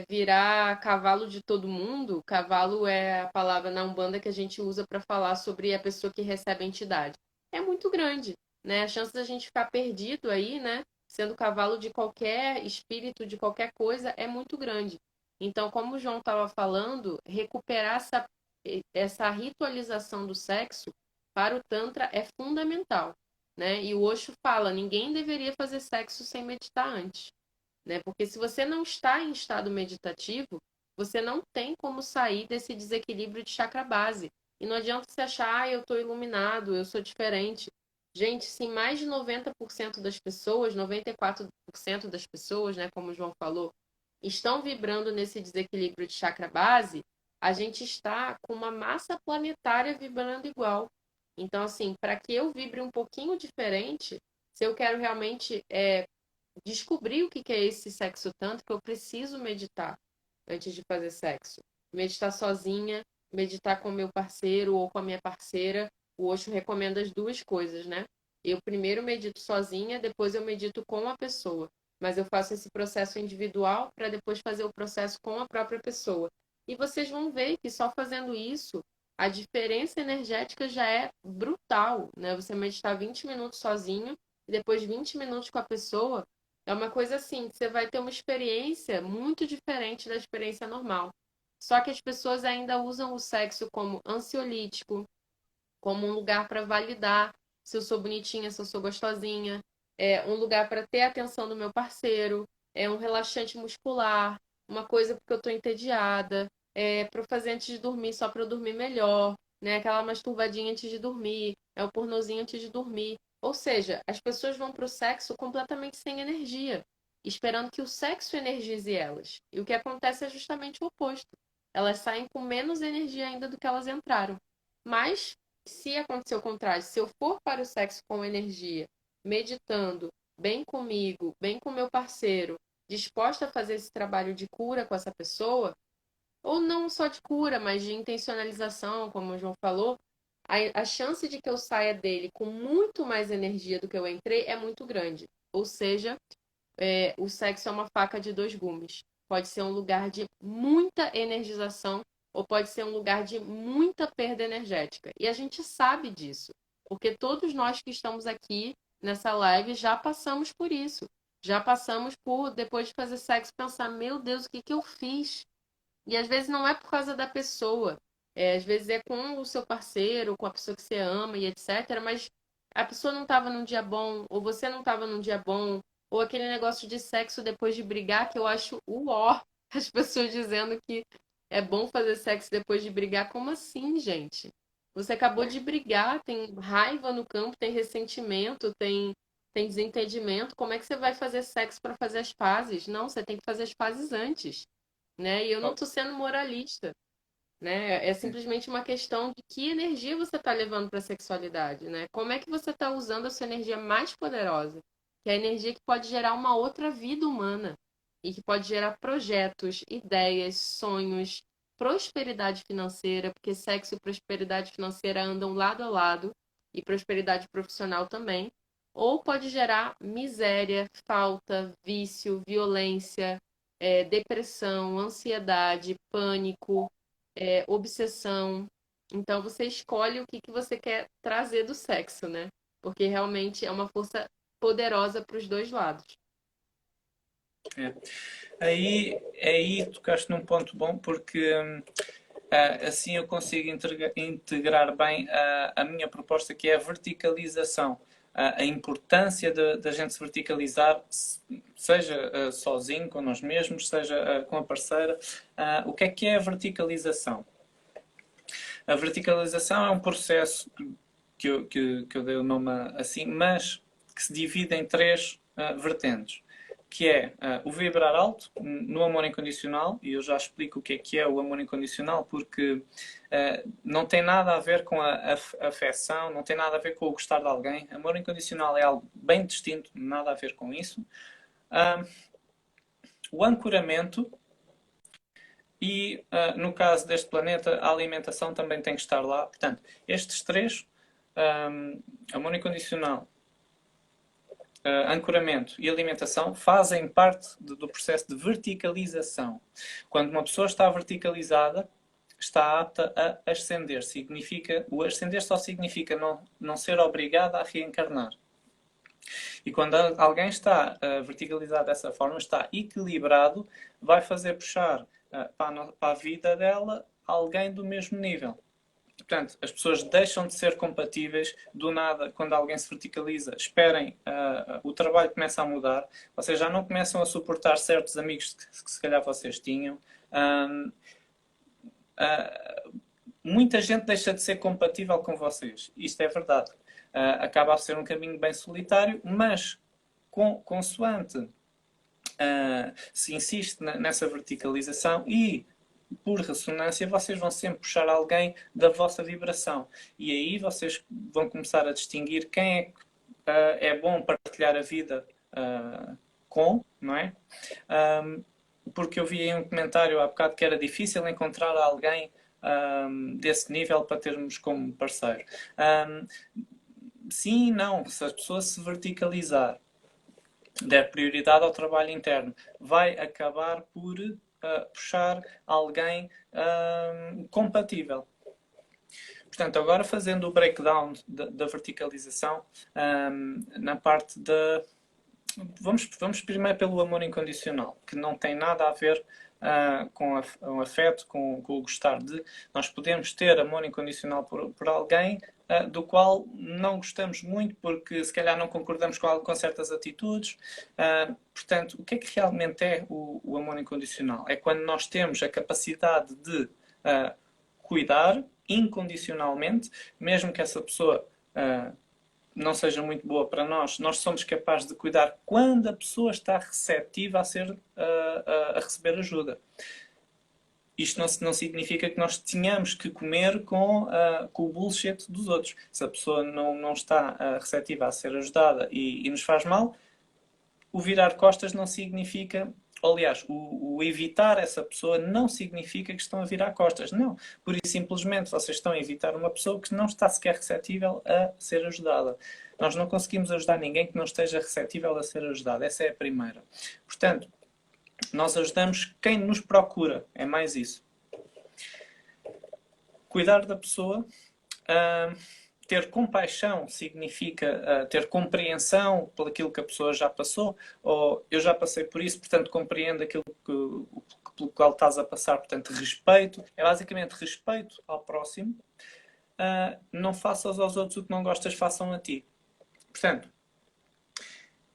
virar cavalo de todo mundo, cavalo é a palavra na Umbanda que a gente usa para falar sobre a pessoa que recebe a entidade, é muito grande, né? A chance da gente ficar perdido aí, né? Sendo cavalo de qualquer espírito, de qualquer coisa, é muito grande. Então, como o João estava falando, recuperar essa ritualização do sexo para o Tantra é fundamental, né? E o Osho fala, ninguém deveria fazer sexo sem meditar antes, né? Porque se você não está em estado meditativo, você não tem como sair desse desequilíbrio de chakra base. E não adianta você achar, eu estou iluminado, eu sou diferente. Gente, se mais de 90% das pessoas, 94% das pessoas, né, como o João falou, estão vibrando nesse desequilíbrio de chakra base, a gente está com uma massa planetária vibrando igual. Então, assim, para que eu vibre um pouquinho diferente, se eu quero realmente descobrir o que é esse sexo tanto que eu preciso meditar antes de fazer sexo. Meditar sozinha, meditar com meu parceiro ou com a minha parceira. O Osho recomenda as duas coisas, né? Eu primeiro medito sozinha, depois eu medito com a pessoa. Mas eu faço esse processo individual para depois fazer o processo com a própria pessoa. E vocês vão ver que só fazendo isso, a diferença energética já é brutal, né? Você meditar 20 minutos sozinho e depois 20 minutos com a pessoa, é uma coisa assim, que você vai ter uma experiência muito diferente da experiência normal. Só que as pessoas ainda usam o sexo como ansiolítico, como um lugar para validar se eu sou bonitinha, se eu sou gostosinha, é um lugar para ter a atenção do meu parceiro, é um relaxante muscular, uma coisa porque eu estou entediada, é para fazer antes de dormir, só para eu dormir melhor, né? Aquela masturbadinha antes de dormir, é o pornozinho antes de dormir. Ou seja, as pessoas vão para o sexo completamente sem energia, esperando que o sexo energize elas. E o que acontece é justamente o oposto. Elas saem com menos energia ainda do que elas entraram. Mas se acontecer o contrário, se eu for para o sexo com energia, meditando, bem comigo, bem com meu parceiro, disposta a fazer esse trabalho de cura com essa pessoa, ou não só de cura, mas de intencionalização, como o João falou, a chance de que eu saia dele com muito mais energia do que eu entrei é muito grande. Ou seja, o sexo é uma faca de dois gumes. Pode ser um lugar de muita energização ou pode ser um lugar de muita perda energética. E a gente sabe disso, porque todos nós que estamos aqui nessa live já passamos por isso. Já passamos por, depois de fazer sexo, pensar: meu Deus, o que que eu fiz? E às vezes não é por causa da pessoa, às vezes é com o seu parceiro, com a pessoa que você ama e etc. Mas a pessoa não estava num dia bom, ou você não estava num dia bom, ou aquele negócio de sexo depois de brigar, que eu acho o ó, as pessoas dizendo que é bom fazer sexo depois de brigar. Como assim, gente? Você acabou de brigar, tem raiva no campo, tem ressentimento, tem desentendimento. Como é que você vai fazer sexo para fazer as pazes? Não, você tem que fazer as pazes antes, né? E eu não Oh, estou sendo moralista, né? É simplesmente uma questão de que energia você está levando para a sexualidade, né? Como é que você está usando a sua energia mais poderosa, que é a energia que pode gerar uma outra vida humana e que pode gerar projetos, ideias, sonhos, prosperidade financeira, porque sexo e prosperidade financeira andam lado a lado, e prosperidade profissional também, ou pode gerar miséria, falta, vício, violência, depressão, ansiedade, pânico, obsessão. Então você escolhe o que, que você quer trazer do sexo, né? Porque realmente é uma força poderosa para os dois lados. é. Aí tocaste num ponto bom porque assim eu consigo integrar bem a minha proposta que é a verticalização. A importância da gente se verticalizar, seja sozinho, com nós mesmos, seja com a parceira. O que é a verticalização? A verticalização é um processo que eu dei o nome assim, mas que se divide em três vertentes. Que é o vibrar alto no amor incondicional, e eu já explico o que é o amor incondicional, porque não tem nada a ver com a afecção, não tem nada a ver com o gostar de alguém. Amor incondicional é algo bem distinto, nada a ver com isso. O ancoramento e, no caso deste planeta, a alimentação também tem que estar lá. Portanto, estes três, amor incondicional, ancoramento e alimentação, fazem parte do processo de verticalização. Quando uma pessoa está verticalizada, está apta a ascender. O ascender só significa não ser obrigada a reencarnar. E quando alguém está verticalizado dessa forma, está equilibrado, vai fazer puxar para a vida dela alguém do mesmo nível. Portanto, as pessoas deixam de ser compatíveis do nada quando alguém se verticaliza. Esperem, o trabalho começa a mudar. Vocês já não começam a suportar certos amigos que se calhar vocês tinham. Muita gente deixa de ser compatível com vocês. Isto é verdade. Acaba a ser um caminho bem solitário, mas consoante se insiste nessa verticalização e por ressonância, vocês vão sempre puxar alguém da vossa vibração. E aí vocês vão começar a distinguir quem é que é bom partilhar a vida com, não é? Porque eu vi aí um comentário há bocado que era difícil encontrar alguém desse nível para termos como parceiro. Sim e não. Se a pessoa se verticalizar, der prioridade ao trabalho interno, vai acabar por puxar alguém compatível. Portanto, agora fazendo o breakdown da verticalização, na parte da... Vamos primeiro pelo amor incondicional, que não tem nada a ver com o afeto, com o gostar de... Nós podemos ter amor incondicional por alguém do qual não gostamos muito porque se calhar não concordamos com certas atitudes. Portanto, o que é que realmente é o amor incondicional? É quando nós temos a capacidade de cuidar incondicionalmente, mesmo que essa pessoa não seja muito boa para nós, nós somos capazes de cuidar quando a pessoa está receptiva a receber ajuda. Isto não significa que nós tenhamos que comer com o bullshit dos outros. Se a pessoa não está receptiva a ser ajudada e nos faz mal, o virar costas não significa... Aliás, o evitar essa pessoa não significa que estão a virar costas. Não. Por isso, simplesmente, vocês estão a evitar uma pessoa que não está sequer receptível a ser ajudada. Nós não conseguimos ajudar ninguém que não esteja receptível a ser ajudado. Essa é a primeira. Portanto, nós ajudamos quem nos procura. É mais isso. Cuidar da pessoa. Ter compaixão significa ter compreensão por aquilo que a pessoa já passou, ou eu já passei por isso, portanto compreendo aquilo pelo qual estás a passar, portanto respeito. É basicamente respeito ao próximo. Não faças aos outros o que não gostas, façam a ti. Portanto,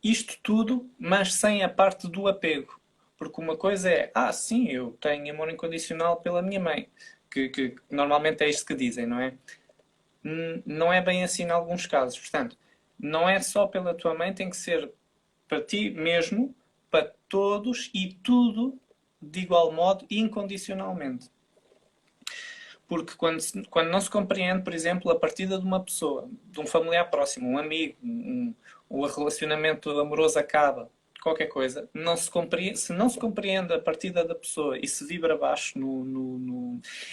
isto tudo, mas sem a parte do apego. Porque uma coisa é, sim, eu tenho amor incondicional pela minha mãe, que normalmente é isto que dizem, não é? Não é bem assim em alguns casos. Portanto, não é só pela tua mãe, tem que ser para ti mesmo, para todos e tudo de igual modo, incondicionalmente. Porque quando não se compreende, por exemplo, a partida de uma pessoa, de um familiar próximo, um amigo, o relacionamento amoroso acaba, qualquer coisa, se não se compreende a partida da pessoa e se vibra baixo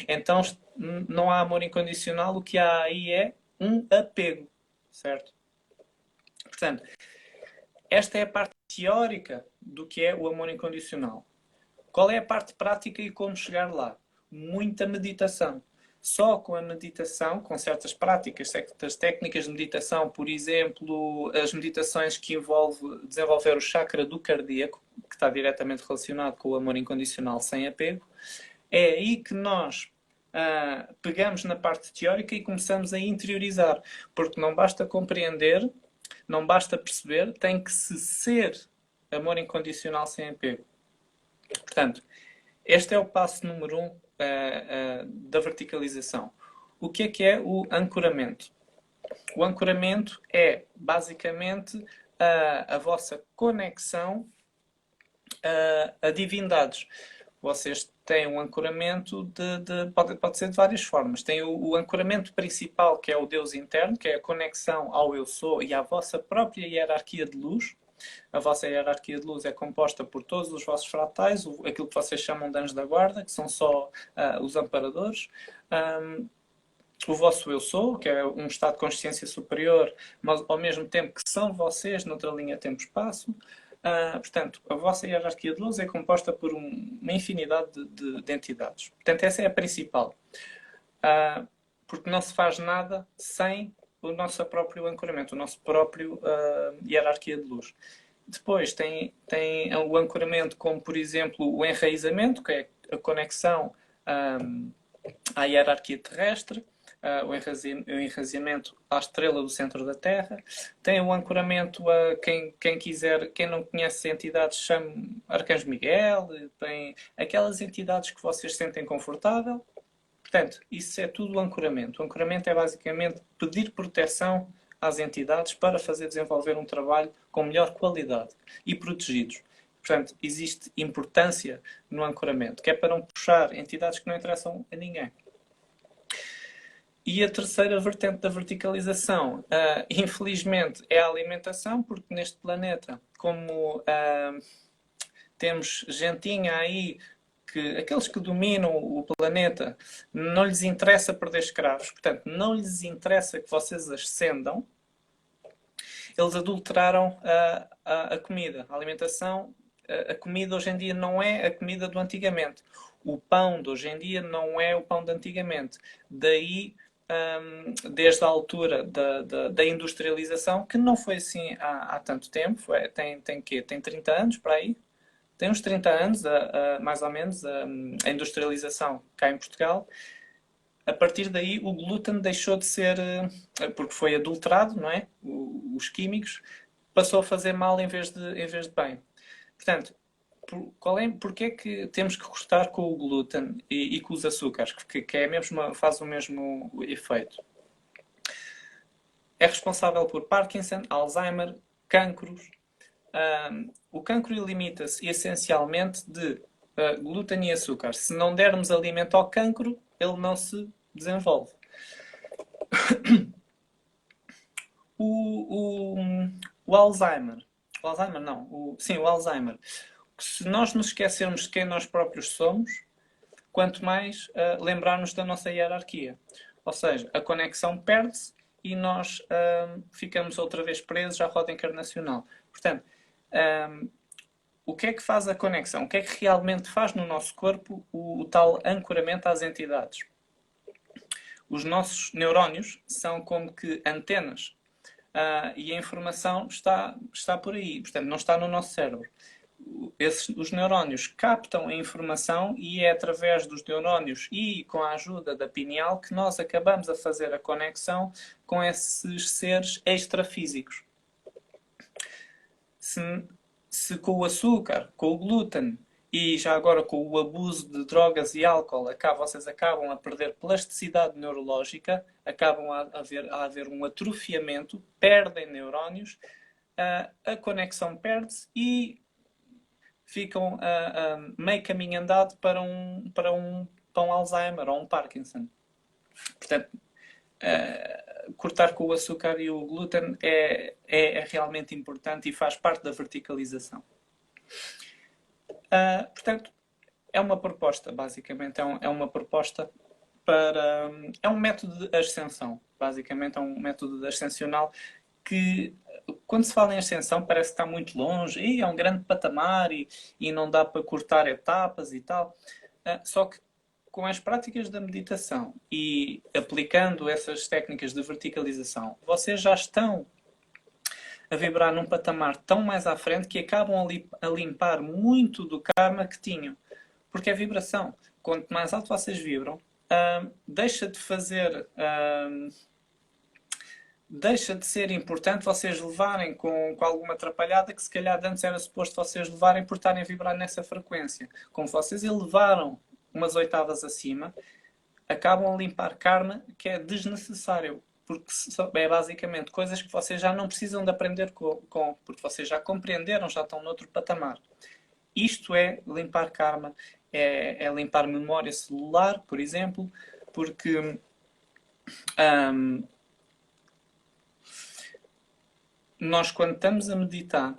então não há amor incondicional, o que há aí é um apego, certo? Portanto, esta é a parte teórica do que é o amor incondicional. Qual é a parte prática e como chegar lá? Muita meditação. Só com a meditação, com certas práticas, certas técnicas de meditação, por exemplo, as meditações que envolvem desenvolver o chakra do cardíaco, que está diretamente relacionado com o amor incondicional sem apego, é aí que nós pegamos na parte teórica e começamos a interiorizar. Porque não basta compreender, não basta perceber, tem que se ser amor incondicional sem apego. Portanto, este é o passo número 1 da verticalização. O que é o ancoramento? O ancoramento é basicamente a vossa conexão a divindades. Vocês têm um ancoramento pode ser de várias formas. Tem o ancoramento principal, que é o Deus interno, que é a conexão ao Eu Sou e à vossa própria hierarquia de luz. A vossa hierarquia de luz é composta por todos os vossos fractais, aquilo que vocês chamam de anjos da guarda, que são só os amparadores. O vosso eu sou, que é um estado de consciência superior, mas ao mesmo tempo que são vocês noutra linha tempo-espaço. Portanto, a vossa hierarquia de luz é composta por uma infinidade de entidades. Portanto, essa é a principal. Porque não se faz nada sem o nosso próprio ancoramento, o nosso próprio hierarquia de luz. Depois tem o ancoramento como, por exemplo, o enraizamento, que é a conexão à hierarquia terrestre, o enraizamento à estrela do centro da Terra. Tem o ancoramento a quem quiser, quem não conhece entidades, chame Arcanjo Miguel. Tem aquelas entidades que vocês sentem confortável. Portanto, isso é tudo o ancoramento. O ancoramento é basicamente pedir proteção às entidades para fazer desenvolver um trabalho com melhor qualidade e protegidos. Portanto, existe importância no ancoramento, que é para não puxar entidades que não interessam a ninguém. E a terceira vertente da verticalização, infelizmente, é a alimentação, porque neste planeta, como temos gentinha aí, que aqueles que dominam o planeta, não lhes interessa perder escravos, portanto, não lhes interessa que vocês ascendam, eles adulteraram a comida, a alimentação. A comida hoje em dia não é a comida do antigamente. O pão de hoje em dia não é o pão de antigamente. Daí, desde a altura da industrialização, que não foi assim há tanto tempo, tem 30 anos para aí? Tem uns 30 anos, mais ou menos, a industrialização cá em Portugal. A partir daí, o glúten deixou de ser, porque foi adulterado, não é? Os químicos, passou a fazer mal em vez de bem. Portanto, porque é que temos que cortar com o glúten e com os açúcares, que é faz o mesmo efeito? É responsável por Parkinson, Alzheimer, cancros. O cancro limita-se essencialmente de glúten e açúcar. Se não dermos alimento ao cancro, ele não se desenvolve. O Alzheimer. O Alzheimer não. Sim, o Alzheimer. Se nós nos esquecermos de quem nós próprios somos, quanto mais lembrarmos da nossa hierarquia. Ou seja, a conexão perde-se e nós ficamos outra vez presos à roda encarnacional. Portanto, o que é que faz a conexão? O que é que realmente faz no nosso corpo o tal ancoramento às entidades? Os nossos neurónios são como que antenas e a informação está por aí, portanto não está no nosso cérebro. Os neurónios captam a informação e é através dos neurónios e com a ajuda da pineal que nós acabamos a fazer a conexão com esses seres extrafísicos. Se com o açúcar, com o glúten e já agora com o abuso de drogas e álcool vocês acabam a perder plasticidade neurológica, acabam a haver um atrofiamento, perdem neurónios, a conexão perde-se e ficam meio caminho andado para um Alzheimer ou um Parkinson. Portanto, cortar com o açúcar e o glúten é realmente importante e faz parte da verticalização. Portanto, é uma proposta, basicamente. É uma proposta para... É um método de ascensão. Basicamente, é um método ascensional que, quando se fala em ascensão, parece que está muito longe. E é um grande patamar e não dá para cortar etapas e tal. Só que com as práticas da meditação e aplicando essas técnicas de verticalização, vocês já estão a vibrar num patamar tão mais à frente que acabam a limpar muito do karma que tinham. Porque é vibração. Quanto mais alto vocês vibram, deixa de ser importante vocês levarem com alguma atrapalhada que se calhar antes era suposto vocês levarem por estarem a vibrar nessa frequência. Como vocês elevaram umas oitavas acima, acabam a limpar karma que é desnecessário. Porque é basicamente coisas que vocês já não precisam de aprender porque vocês já compreenderam, já estão noutro patamar. Isto é limpar karma, é limpar memória celular, por exemplo, porque nós quando estamos a meditar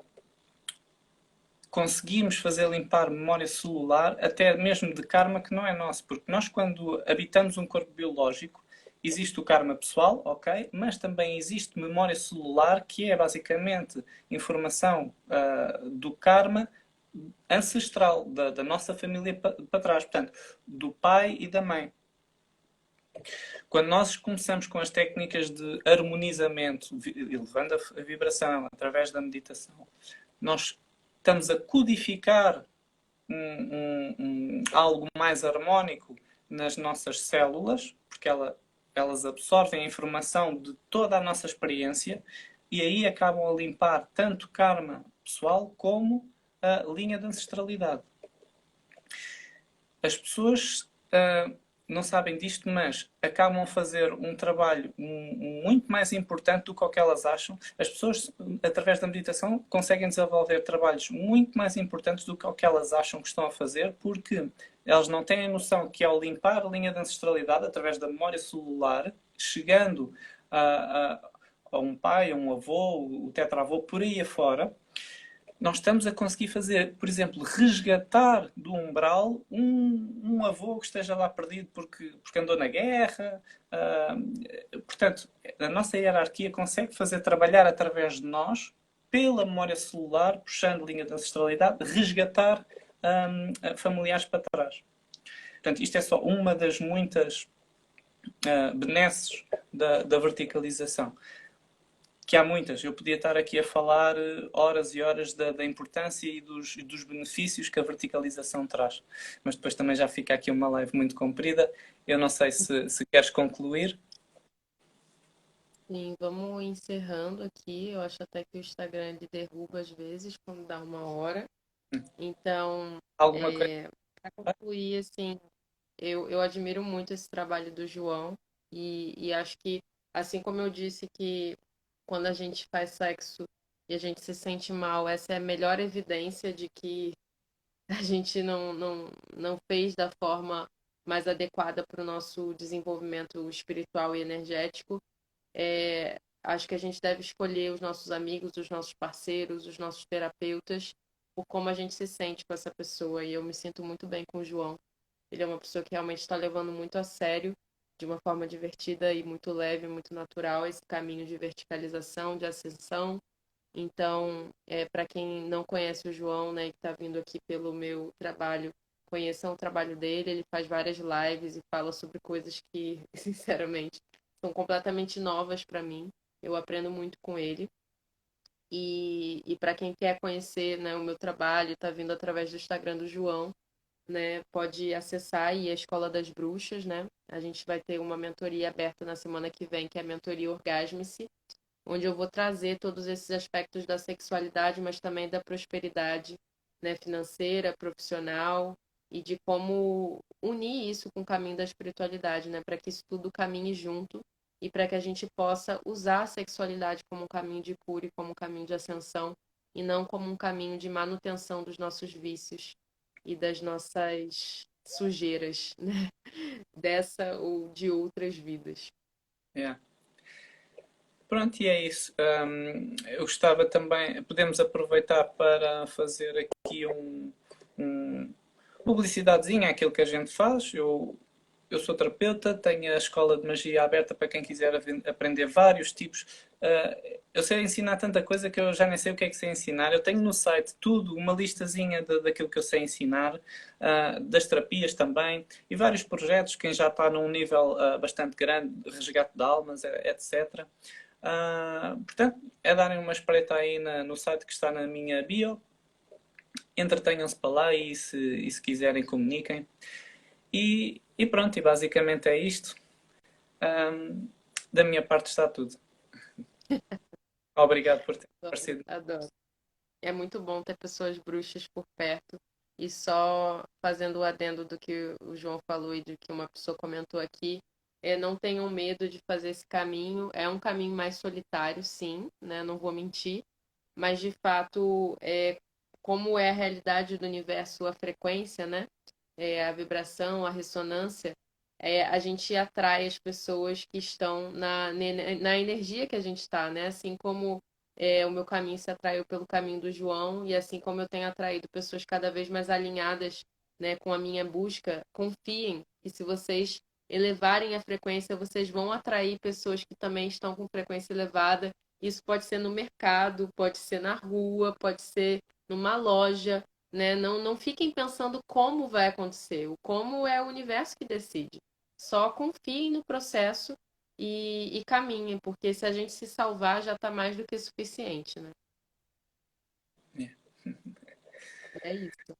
conseguimos fazer limpar memória celular, até mesmo de karma que não é nosso, porque nós quando habitamos um corpo biológico, existe o karma pessoal, ok, mas também existe memória celular, que é basicamente informação do karma ancestral, da nossa família para trás, portanto, do pai e da mãe. Quando nós começamos com as técnicas de harmonizamento, elevando a vibração através da meditação, nós estamos a codificar algo mais harmónico nas nossas células, porque elas absorvem a informação de toda a nossa experiência e aí acabam a limpar tanto karma pessoal como a linha de ancestralidade. As pessoas não sabem disto, mas acabam a fazer um trabalho muito mais importante do que o que elas acham. As pessoas, através da meditação, conseguem desenvolver trabalhos muito mais importantes do que o que elas acham que estão a fazer, porque elas não têm a noção que ao limpar a linha de ancestralidade, através da memória celular, chegando a um pai, a um avô, o tetravô, por aí afora, nós estamos a conseguir fazer, por exemplo, resgatar do umbral um avô que esteja lá perdido porque andou na guerra. Portanto, a nossa hierarquia consegue fazer trabalhar através de nós, pela memória celular, puxando linha de ancestralidade, resgatar familiares para trás. Portanto, isto é só uma das muitas benesses da verticalização. Que há muitas. Eu podia estar aqui a falar horas e horas da importância e dos benefícios que a verticalização traz. Mas depois também já fica aqui uma live muito comprida. Eu não sei se queres concluir. Sim, vamos encerrando aqui. Eu acho até que o Instagram ele derruba às vezes quando dá uma hora. Então, Alguma coisa? para concluir, assim, eu admiro muito esse trabalho do João e acho que, assim como eu disse que quando a gente faz sexo e a gente se sente mal, essa é a melhor evidência de que a gente não fez da forma mais adequada para o nosso desenvolvimento espiritual e energético. Acho que a gente deve escolher os nossos amigos, os nossos parceiros, os nossos terapeutas, por como a gente se sente com essa pessoa. E eu me sinto muito bem com o João. Ele é uma pessoa que realmente está levando muito a sério, de uma forma divertida e muito leve, muito natural, esse caminho de verticalização, de ascensão. Então, para quem não conhece o João, né, que está vindo aqui pelo meu trabalho, conheçam o trabalho dele. Ele faz várias lives e fala sobre coisas que, sinceramente, são completamente novas para mim. Eu aprendo muito com ele. E para quem quer conhecer, né, o meu trabalho, está vindo através do Instagram do João, né, pode acessar aí a Escola das Bruxas, né? A gente vai ter uma mentoria aberta na semana que vem, que é a mentoria Orgasme-se, onde eu vou trazer todos esses aspectos da sexualidade, mas também da prosperidade, né, financeira, profissional e de como unir isso com o caminho da espiritualidade, né, para que isso tudo caminhe junto e para que a gente possa usar a sexualidade como um caminho de cura e como um caminho de ascensão e não como um caminho de manutenção dos nossos vícios e das nossas sujeiras, né, dessa ou de outras vidas. Yeah. Pronto, e é isso. Eu gostava também, podemos aproveitar para fazer aqui um publicidadezinha àquilo que a gente faz. Eu sou terapeuta, tenho a escola de magia aberta para quem quiser aprender vários tipos. Eu sei ensinar tanta coisa que eu já nem sei o que é que sei ensinar. Eu tenho no site tudo, uma listazinha daquilo que eu sei ensinar, das terapias também, e vários projetos, quem já está num nível bastante grande, resgate de almas, etc. Portanto, é darem uma espreita aí no site que está na minha bio. Entretenham-se para lá e se quiserem comuniquem. E pronto, e basicamente é isto. Da minha parte está tudo. Obrigado por ter aparecido. Adoro. É muito bom ter pessoas bruxas por perto. E só fazendo o adendo do que o João falou e do que uma pessoa comentou aqui, não tenham medo de fazer esse caminho. É um caminho mais solitário, sim, né? Não vou mentir. Mas, de fato, como é a realidade do universo, a frequência, né? A vibração, a ressonância, a gente atrai as pessoas que estão na energia que a gente está, né? Assim como o meu caminho se atraiu pelo caminho do João, e assim como eu tenho atraído pessoas cada vez mais alinhadas, né, com a minha busca, confiem que se vocês elevarem a frequência, vocês vão atrair pessoas que também estão com frequência elevada. Isso pode ser no mercado, pode ser na rua, pode ser numa loja, né? Não fiquem pensando como vai acontecer. O como é o universo que decide. Só confiem no processo e caminhem, porque se a gente se salvar já está mais do que suficiente, né? É. É isso.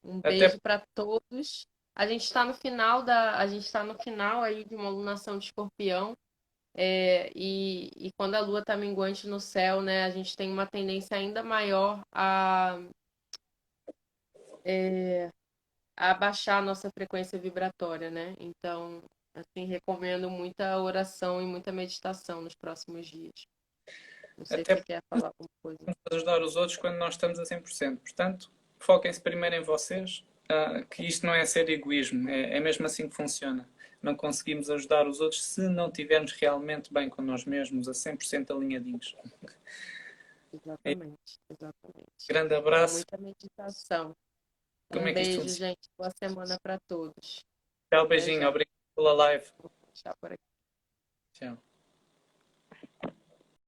Um Até beijo para todos. A gente está no final aí de uma alunação de Escorpião. E quando a Lua está minguante no céu, né, a gente tem uma tendência ainda maior a baixar a nossa frequência vibratória, né? Então, assim, recomendo muita oração e muita meditação nos próximos dias. Não sei se até você quer falar alguma coisa. podemos ajudar os outros quando nós estamos a 100%. Portanto, foquem-se primeiro em vocês, que isto não é ser egoísmo, é mesmo assim que funciona. Não conseguimos ajudar os outros se não estivermos realmente bem com nós mesmos, a 100% alinhadinhos. E Exatamente, exatamente. grande Então, abraço. muita meditação. Como Um é que isto beijo, funciona? gente. Boa semana para todos. Tchau, Até beijinho. já. Obrigado pela live. Vou fechar por aqui. Tchau.